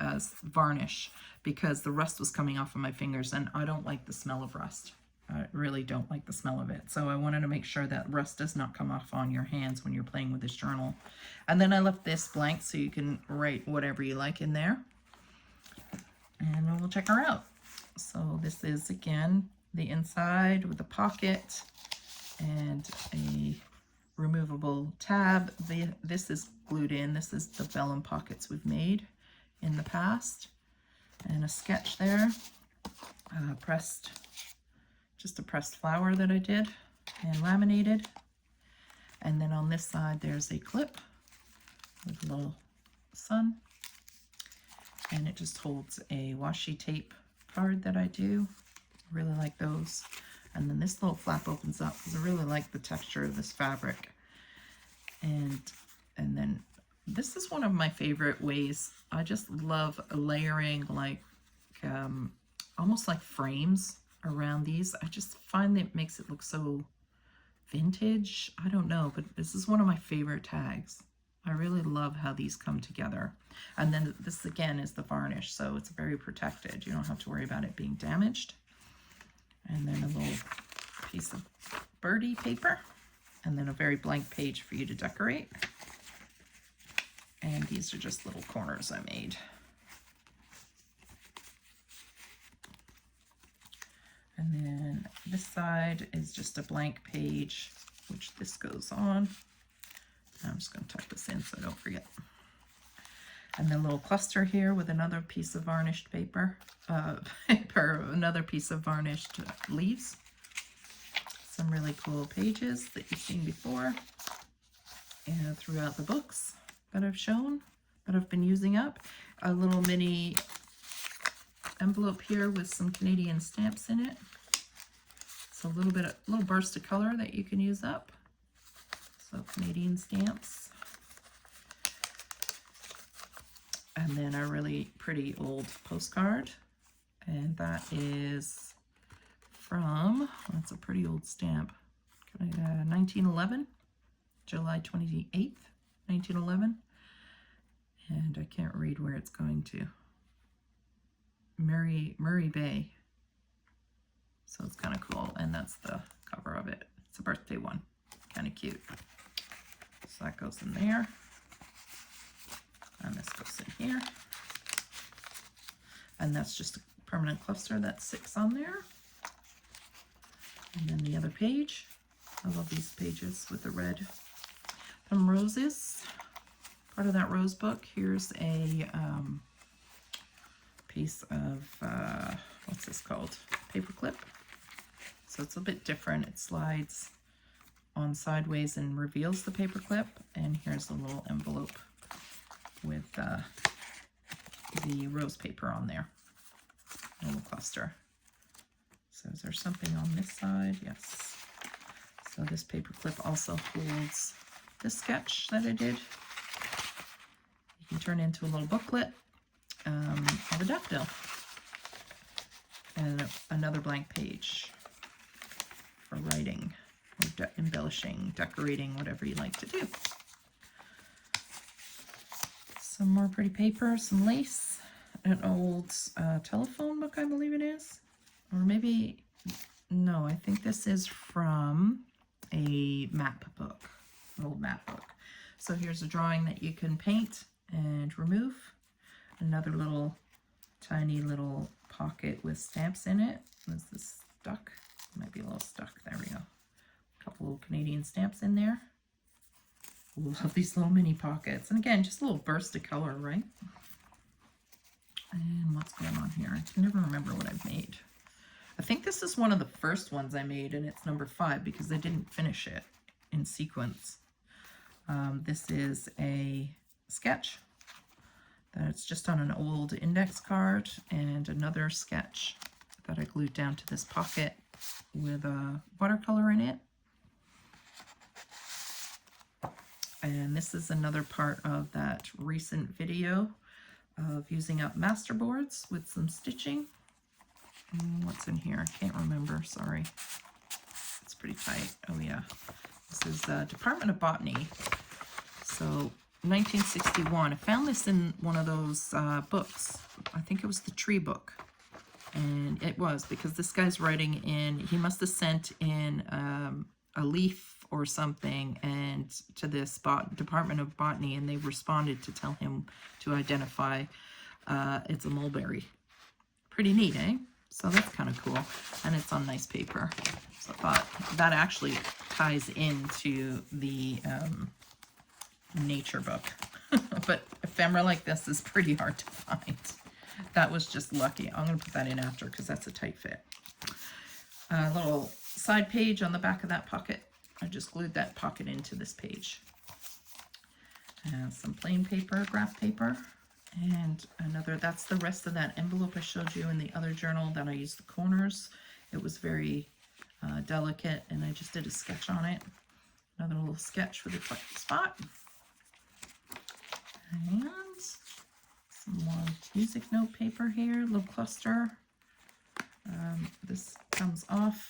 varnish because the rust was coming off of my fingers, and I don't like the smell of rust. I really don't like the smell of it. So I wanted to make sure that rust does not come off on your hands when you're playing with this journal. And then I left this blank so you can write whatever you like in there. And then we'll check her out. So this is, again, the inside with a pocket and a removable tab. This is glued in. This is the vellum pockets we've made in the past. And a sketch there. Just a pressed flower that I did and laminated. And then on this side there's a clip with a little sun. And it just holds a washi tape card that I do. Really like those. And then this little flap opens up because I really like the texture of this fabric. And then this is one of my favorite ways. I just love layering like almost like frames around these. I just find that it makes it look so vintage. I don't know, but this is one of my favorite tags. I really love how these come together. And then this again is the varnish, so it's very protected. You don't have to worry about it being damaged. And then a little piece of birdie paper, and then a very blank page for you to decorate. And these are just little corners I made. And then this side is just a blank page, which this goes on. I'm just going to tuck this in so I don't forget. And then a little cluster here with another piece of varnished paper, another piece of varnished leaves. Some really cool pages that you've seen before and throughout the books that I've shown, that I've been using up. A little mini envelope here with some Canadian stamps in it. So a little burst of color that you can use up. So Canadian stamps. And then a really pretty old postcard. And that is from, that's a pretty old stamp, 1911, July 28th, 1911. And I can't read where it's going to. Murray Bay. So it's kind of cool, and that's the cover of it. It's a birthday one, kind of cute. So that goes in there, and this goes in here. And that's just a permanent cluster that sits on there. And then the other page. I love these pages with the red. Some roses. Part of that rose book. Here's a piece of, what's this called? Paper clip. So it's a bit different. It slides on sideways and reveals the paper clip. And here's a little envelope with the rose paper on there. A little cluster. So is there something on this side? Yes. So this paper clip also holds this sketch that I did. You can turn into a little booklet of a daffodil. And another blank page for writing or embellishing, decorating, whatever you like to do. Some more pretty paper, some lace, an old telephone book, I believe it is. Or maybe, no, I think this is from a map book, an old map book. So here's a drawing that you can paint and remove. Another little tiny little pocket with stamps in it. Is this stuck? Might be a little stuck. There we go. A couple little Canadian stamps in there. Love these little mini pockets. And again, just a little burst of color, right? And what's going on here? I can never remember what I've made. I think this is one of the first ones I made, and it's number 5 because I didn't finish it in sequence. This is a sketch that's just on an old index card, and another sketch that I glued down to this pocket with a watercolor in it. And this is another part of that recent video of using up masterboards with some stitching. What's in here? I can't remember, sorry. It's pretty tight. Oh yeah. This is Department of Botany. So 1961. I found this in one of those books. I think it was the tree book. And it was, because this guy's writing in, he must have sent in a leaf or something and to this Department of Botany, and they responded to tell him to identify it's a mulberry. Pretty neat, eh? So that's kind of cool. And it's on nice paper. So I thought that actually ties into the nature book. But ephemera like this is pretty hard to find. That was just lucky. I'm going to put that in after because that's a tight fit. A little side page on the back of that pocket. I just glued that pocket into this page. Some plain paper, graph paper, and another, that's the rest of that envelope I showed you in the other journal that I used the corners. It was very delicate, and I just did a sketch on it. Another little sketch for the spot. And some more music note paper here, little cluster. This comes off.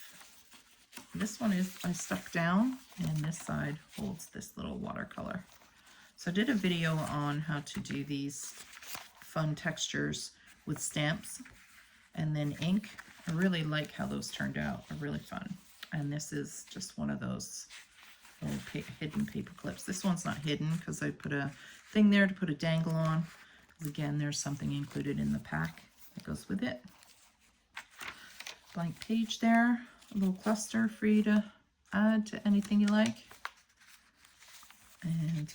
This one is I stuck down, and this side holds this little watercolor. So I did a video on how to do these fun textures with stamps and then ink. I really like how those turned out. They're really fun. And this is just one of those little hidden paper clips. This one's not hidden because I put a thing there to put a dangle on. Again, there's something included in the pack that goes with it. Blank page there, a little cluster for you to add to anything you like. And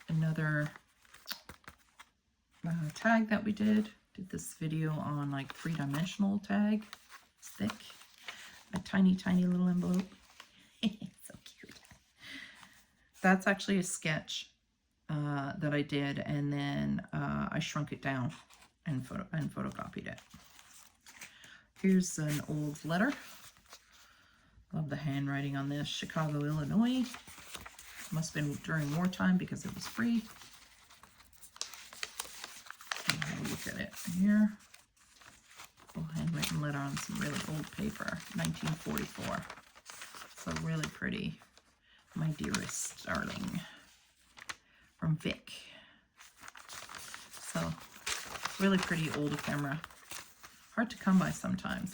another tag that we did this video on, like 3-dimensional tag. It's thick. A tiny, tiny little envelope. So cute. That's actually a sketch that I did, and then I shrunk it down and photocopied it. Here's an old letter. Love the handwriting on this. Chicago, Illinois. Must have been during wartime because it was free. And have a look at it here. Little handwritten letter on some really old paper, 1944. So really pretty. My dearest darling. From Vic. So really pretty old ephemera. Hard to come by sometimes.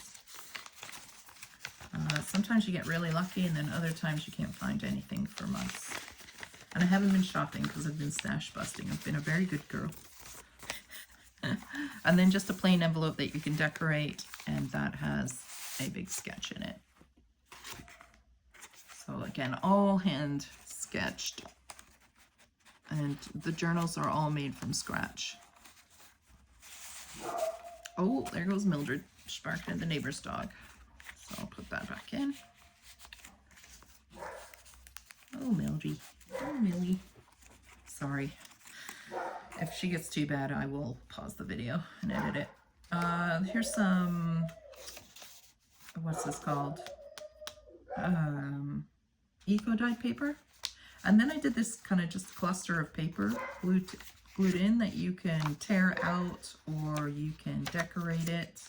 Sometimes you get really lucky, and then other times you can't find anything for months. And I haven't been shopping because I've been stash busting. I've been a very good girl. And then just a plain envelope that you can decorate, and that has a big sketch in it. So again, all hand sketched. And the journals are all made from scratch. Oh, there goes Mildred. She's barking at the neighbor's dog. So I'll put that back in. Oh, Mildred. Oh, Millie. Sorry. If she gets too bad, I will pause the video and edit it. Here's some, what's this called? Eco dyed paper. And then I did this kind of just cluster of paper glued in that you can tear out, or you can decorate it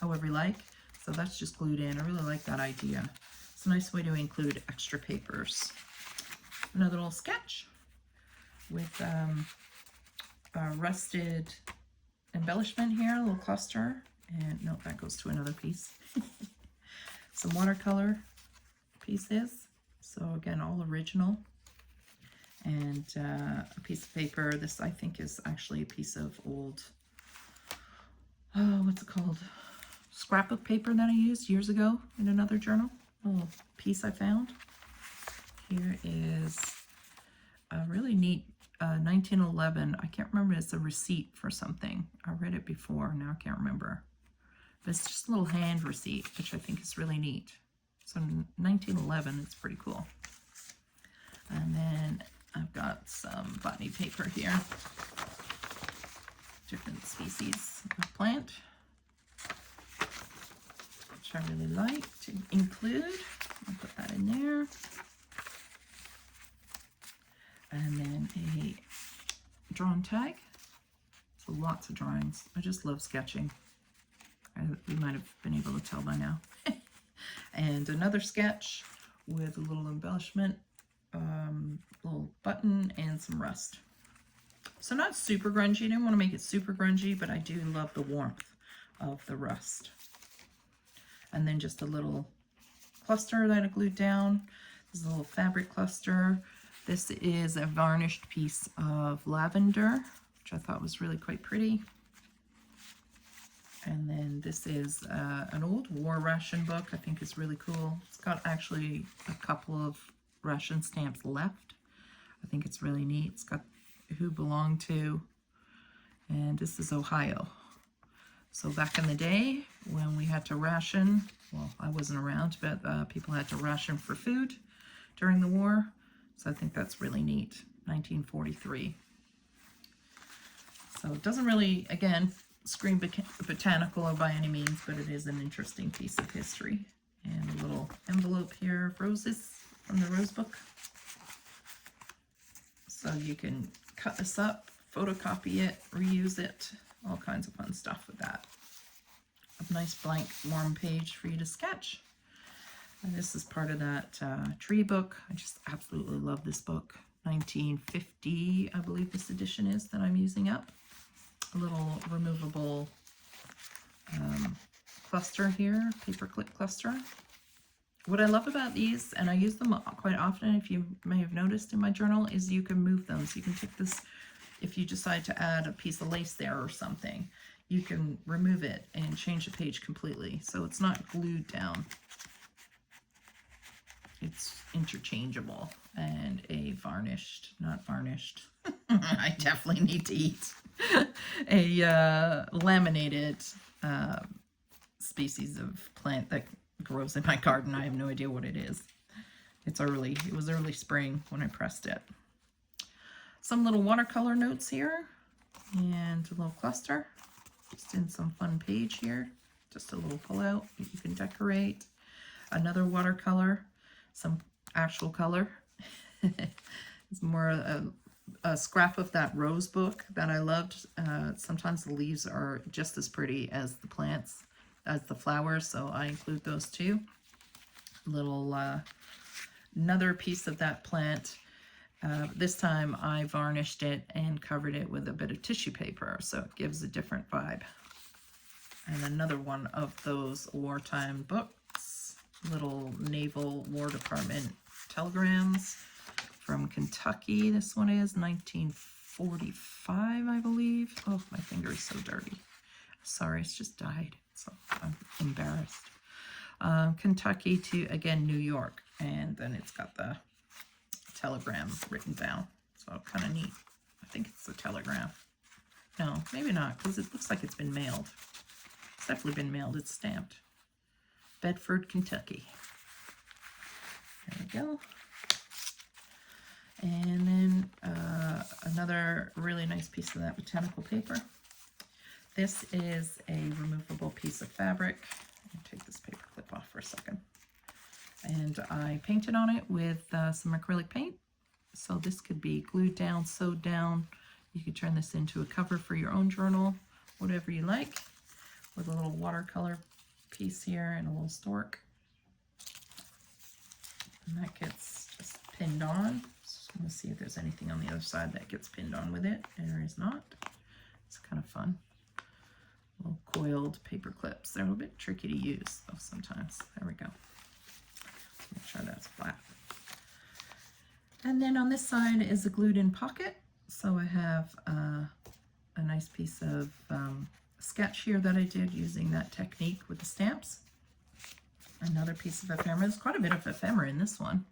however you like. So that's just glued in. I really like that idea. It's a nice way to include extra papers. Another little sketch with a rusted embellishment here, a little cluster. And no, that goes to another piece. Some watercolor pieces. So again, all original. And a piece of paper. This, I think, is actually a piece of old, what's it called? Scrapbook paper that I used years ago in another journal. A little piece I found. Here is a really neat 1911. I can't remember. It's a receipt for something. I read it before. Now I can't remember. But it's just a little hand receipt, which I think is really neat. So 1911, it's pretty cool. And then I've got some botany paper here. Different species of plant, which I really like to include. I'll put that in there. And then a drawn tag. So lots of drawings. I just love sketching. You might have been able to tell by now. And another sketch with a little embellishment, little button, and some rust. So not super grungy. I didn't want to make it super grungy, but I do love the warmth of the rust. And then just a little cluster that I glued down. This is a little fabric cluster. This is a varnished piece of lavender, which I thought was really quite pretty. And then this is an old war ration book. I think it's really cool. It's got actually a couple of ration stamps left. I think it's really neat. It's got who belonged to, and this is Ohio. So back in the day when we had to ration, well, I wasn't around, but people had to ration for food during the war. So I think that's really neat. 1943. So it doesn't really, again, scream botanical or by any means, but it is an interesting piece of history. And a little envelope here of roses from the rose book. So you can cut this up, photocopy it, reuse it, all kinds of fun stuff with that. A nice blank warm page for you to sketch. And this is part of that tree book. I just absolutely love this book. 1950, I believe this edition is that I'm using up. A little removable cluster here, paper clip cluster. What I love about these, and I use them quite often, if you may have noticed in my journal, is you can move them. So you can take this, if you decide to add a piece of lace there or something, you can remove it and change the page completely. So it's not glued down. It's interchangeable. And a varnished, not varnished, I definitely need to eat, a laminated species of plant that grows in my garden. I have no idea what it is. It was early spring when I pressed it. Some little watercolor notes here and a little cluster. Just in some fun page here. Just a little pullout that you can decorate. Another watercolor, some actual color. It's more a scrap of that rose book that I loved. Sometimes the leaves are just as pretty as the plants, as the flowers, so I include those too. Little another piece of that plant. This time I varnished it and covered it with a bit of tissue paper, so it gives a different vibe. And another one of those wartime books, little Naval War Department telegrams from Kentucky. This one is 1945, I believe. Oh, my finger is so dirty. Sorry, it's just dyed, so I'm embarrassed. Kentucky to, again, New York. And then it's got the telegram written down. So kind of neat. I think it's a telegraph. No, maybe not, because it looks like it's been mailed. It's definitely been mailed. It's stamped. Bedford, Kentucky. There we go. And then another really nice piece of that botanical paper. This is a removable piece of fabric. I'll take this paper clip off for a second. And I painted on it with some acrylic paint. So this could be glued down, sewed down. You could turn this into a cover for your own journal, whatever you like, with a little watercolor piece here and a little stork. And that gets just pinned on. Just want to see if there's anything on the other side that gets pinned on with it. There is not. It's kind of fun. Little coiled paper clips. They're a little bit tricky to use though sometimes. There we go. Make sure that's flat. And then on this side is a glued in pocket. So I have a nice piece of sketch here that I did using that technique with the stamps. Another piece of ephemera. There's quite a bit of ephemera in this one,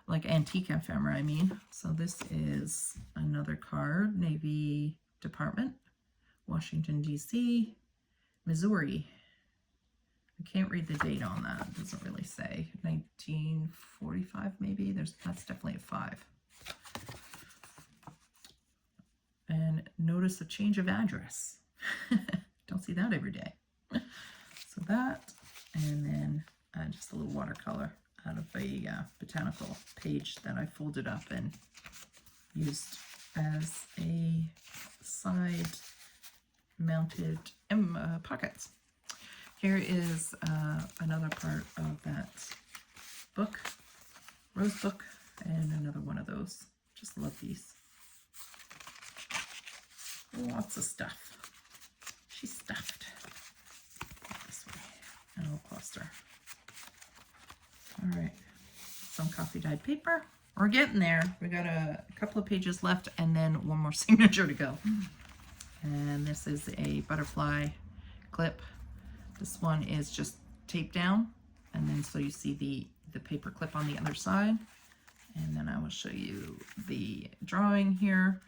like antique ephemera, I mean. So this is another card, Navy Department, Washington, D.C., Missouri. I can't read the date on that. It doesn't really say. 1945 maybe. That's definitely a 5. And notice a change of address. Don't see that every day. So that, and then just a little watercolor out of a botanical page that I folded up and used as a side mounted pockets. Here is another part of that book, rose book, and another one of those. Just love these. Lots of stuff. She's stuffed. coffee dyed paper. We're getting there. We got a couple of pages left and then one more signature to go. And this is a butterfly clip. This one is just taped down, and then so you see the paper clip on the other side. And then I will show you the drawing here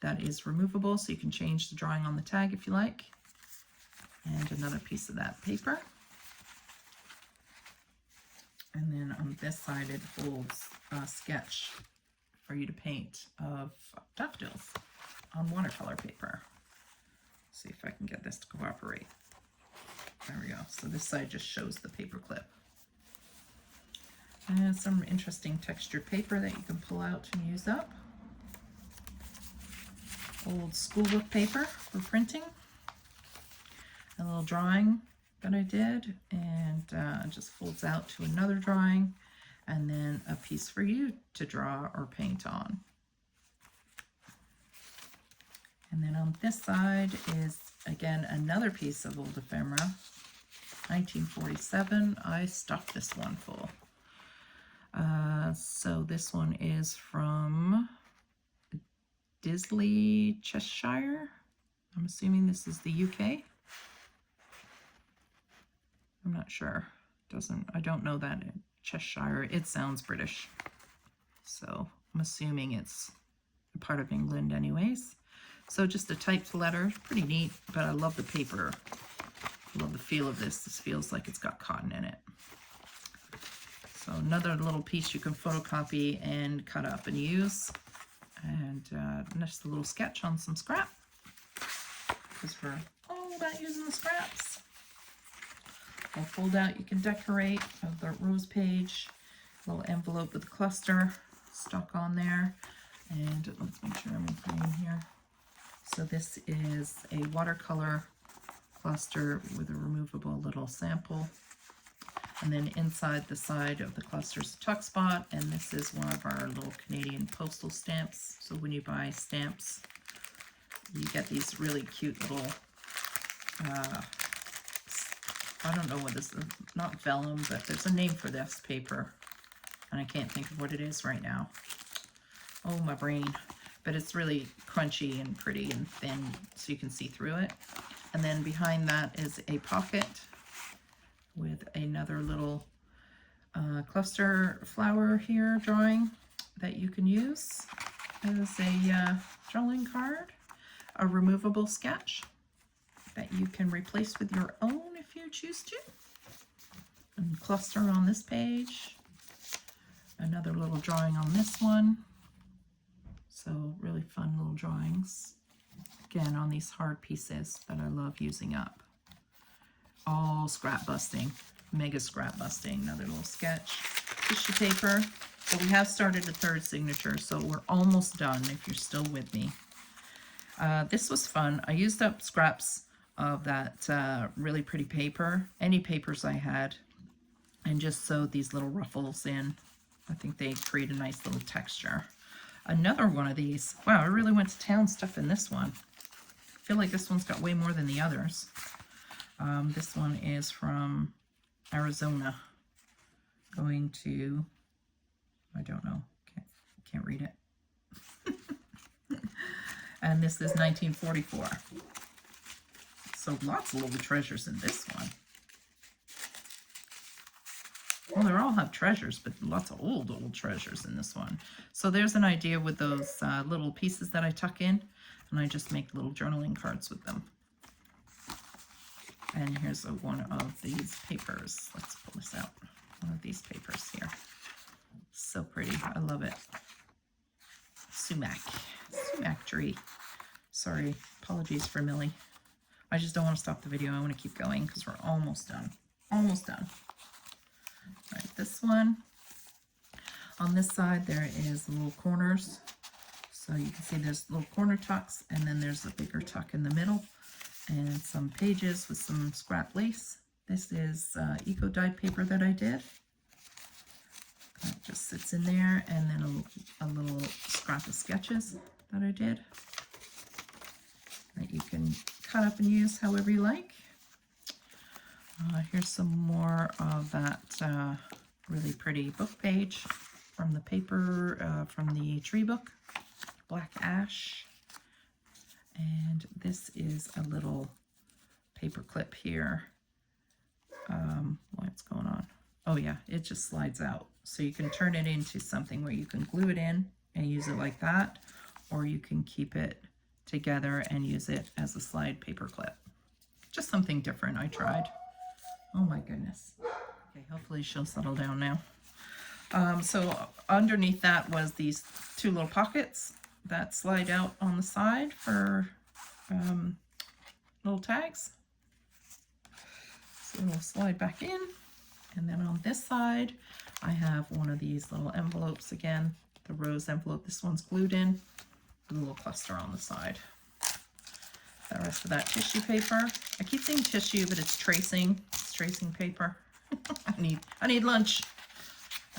that is removable, so you can change the drawing on the tag if you like. And another piece of that paper. And then on this side it holds a sketch for you to paint of daffodils on watercolor paper. See if I can get this to cooperate. There we go. So this side just shows the paper clip. And some interesting textured paper that you can pull out and use up. Old schoolbook paper for printing. A little drawing that I did, and it just folds out to another drawing, and then a piece for you to draw or paint on. And then on this side is, again, another piece of old ephemera, 1947. I stuffed this one full. So this one is from Disley, Cheshire. I'm assuming this is the UK. I'm not sure. I don't know that in Cheshire. It sounds British. So I'm assuming it's a part of England anyways. So just a typed letter, pretty neat, but I love the paper. I love the feel of this. This feels like it's got cotton in it. So another little piece you can photocopy and cut up and use. And just a little sketch on some scrap, because we're all about using the scraps. A fold out you can decorate of the rose page, a little envelope with a cluster stuck on there. And let's make sure I'm in frame here. So this is a watercolor cluster with a removable little sample. And then inside the side of the cluster is a tuck spot, and this is one of our little Canadian postal stamps. So when you buy stamps, you get these really cute little, I don't know what this is, not vellum, but there's a name for this paper, and I can't think of what it is right now. Oh, my brain. But it's really crunchy and pretty and thin, so you can see through it. And then behind that is a pocket with another little cluster flower here drawing that you can use as a drawing card, a removable sketch that you can replace with your own if you choose to. And cluster on this page, another little drawing on this one. So really fun little drawings, again on these hard pieces that I love using up. All scrap busting, mega scrap busting. Another little sketch, tissue paper. So we have started a third signature, so we're almost done if you're still with me. This was fun. I used up scraps of that really pretty paper, any papers I had, and just sewed these little ruffles in. I think they create a nice little texture. Another one of these. Wow, I really went to town stuffing this one. I feel like this one's got way more than the others. This one is from Arizona. Going to, I don't know, can't read it. And this is 1944. So lots of little treasures in this one. Well, they all have treasures, but lots of old treasures in this one. So there's an idea with those little pieces that I tuck in, and I just make little journaling cards with them. And here's one of these papers. Let's pull this out. One of these papers here. So pretty. I love it. Sumac tree. Sorry. Apologies for Millie. I just don't want to stop the video. I want to keep going because we're almost done. Almost done. All right, this one. On this side, there is little corners. So you can see there's little corner tucks, and then there's a bigger tuck in the middle. And some pages with some scrap lace. This is eco dyed paper that I did. That just sits in there, and then a little scrap of sketches that I did that you can cut up and use however you like. Here's some more of that really pretty book page. from the paper, from the tree book, Black Ash. And this is a little paper clip here. What's going on? Oh yeah, it just slides out. So you can turn it into something where you can glue it in and use it like that, or you can keep it together and use it as a slide paper clip. Just something different I tried. Oh my goodness. Okay, hopefully she'll settle down now. So underneath that was these two little pockets that slide out on the side for little tags. So we'll slide back in. And then on this side, I have one of these little envelopes again, the rose envelope. This one's glued in, a little cluster on the side. The rest of that tissue paper. I keep saying tissue, but it's tracing. It's tracing paper. I need lunch.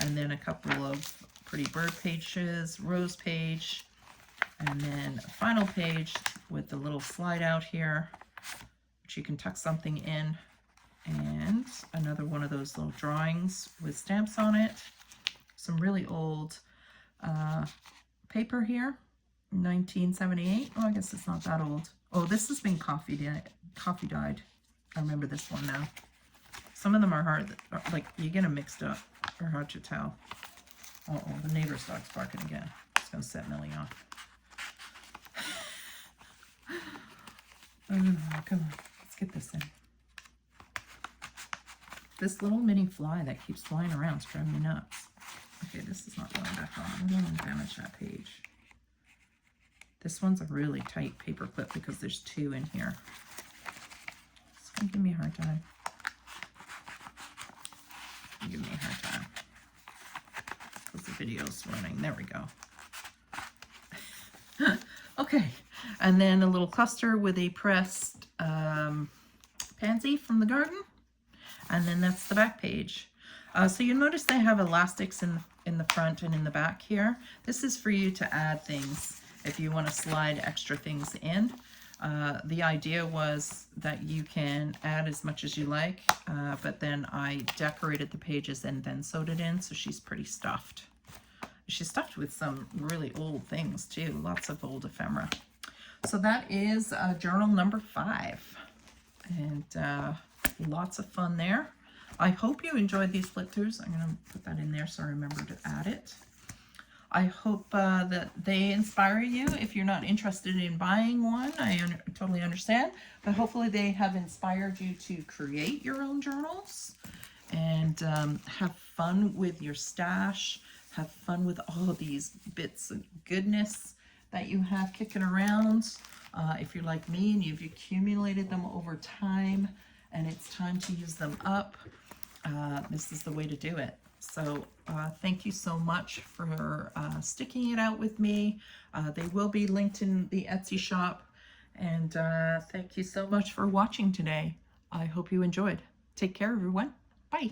And then a couple of pretty bird pages, rose page, and then a final page with the little slide out here, which you can tuck something in, and another one of those little drawings with stamps on it. Some really old paper here, 1978. Oh, I guess it's not that old. Oh, this has been coffee dyed. I remember this one now. Some of them are hard, like you get them mixed up. They're hard to tell. Uh oh, the neighbor's dog's barking again. It's gonna set Millie off. Oh, come on, let's get this in. This little mini fly that keeps flying around is driving me nuts. Okay, this is not going back on. I'm going to damage that page. This one's a really tight paper clip because there's two in here. It's going to give me a hard time. Give me a hard time. Because the video's running. There we go. Okay, and then a little cluster with a pressed pansy from the garden. And then that's the back page. So you'll notice they have elastics in the front and in the back here. This is for you to add things if you want to slide extra things in. The idea was that you can add as much as you like, but then I decorated the pages and then sewed it in, so she's pretty stuffed. She's stuffed with some really old things too, lots of old ephemera. So that is journal number 5, and lots of fun there. I hope you enjoyed these flip throughs. I'm going to put that in there so I remember to add it. I hope that they inspire you. If you're not interested in buying one, I totally understand. But hopefully they have inspired you to create your own journals and have fun with your stash. Have fun with all of these bits of goodness that you have kicking around. If you're like me and you've accumulated them over time and it's time to use them up, this is the way to do it. So thank you so much for sticking it out with me. They will be linked in the Etsy shop. And thank you so much for watching today. I hope you enjoyed. Take care, everyone. Bye.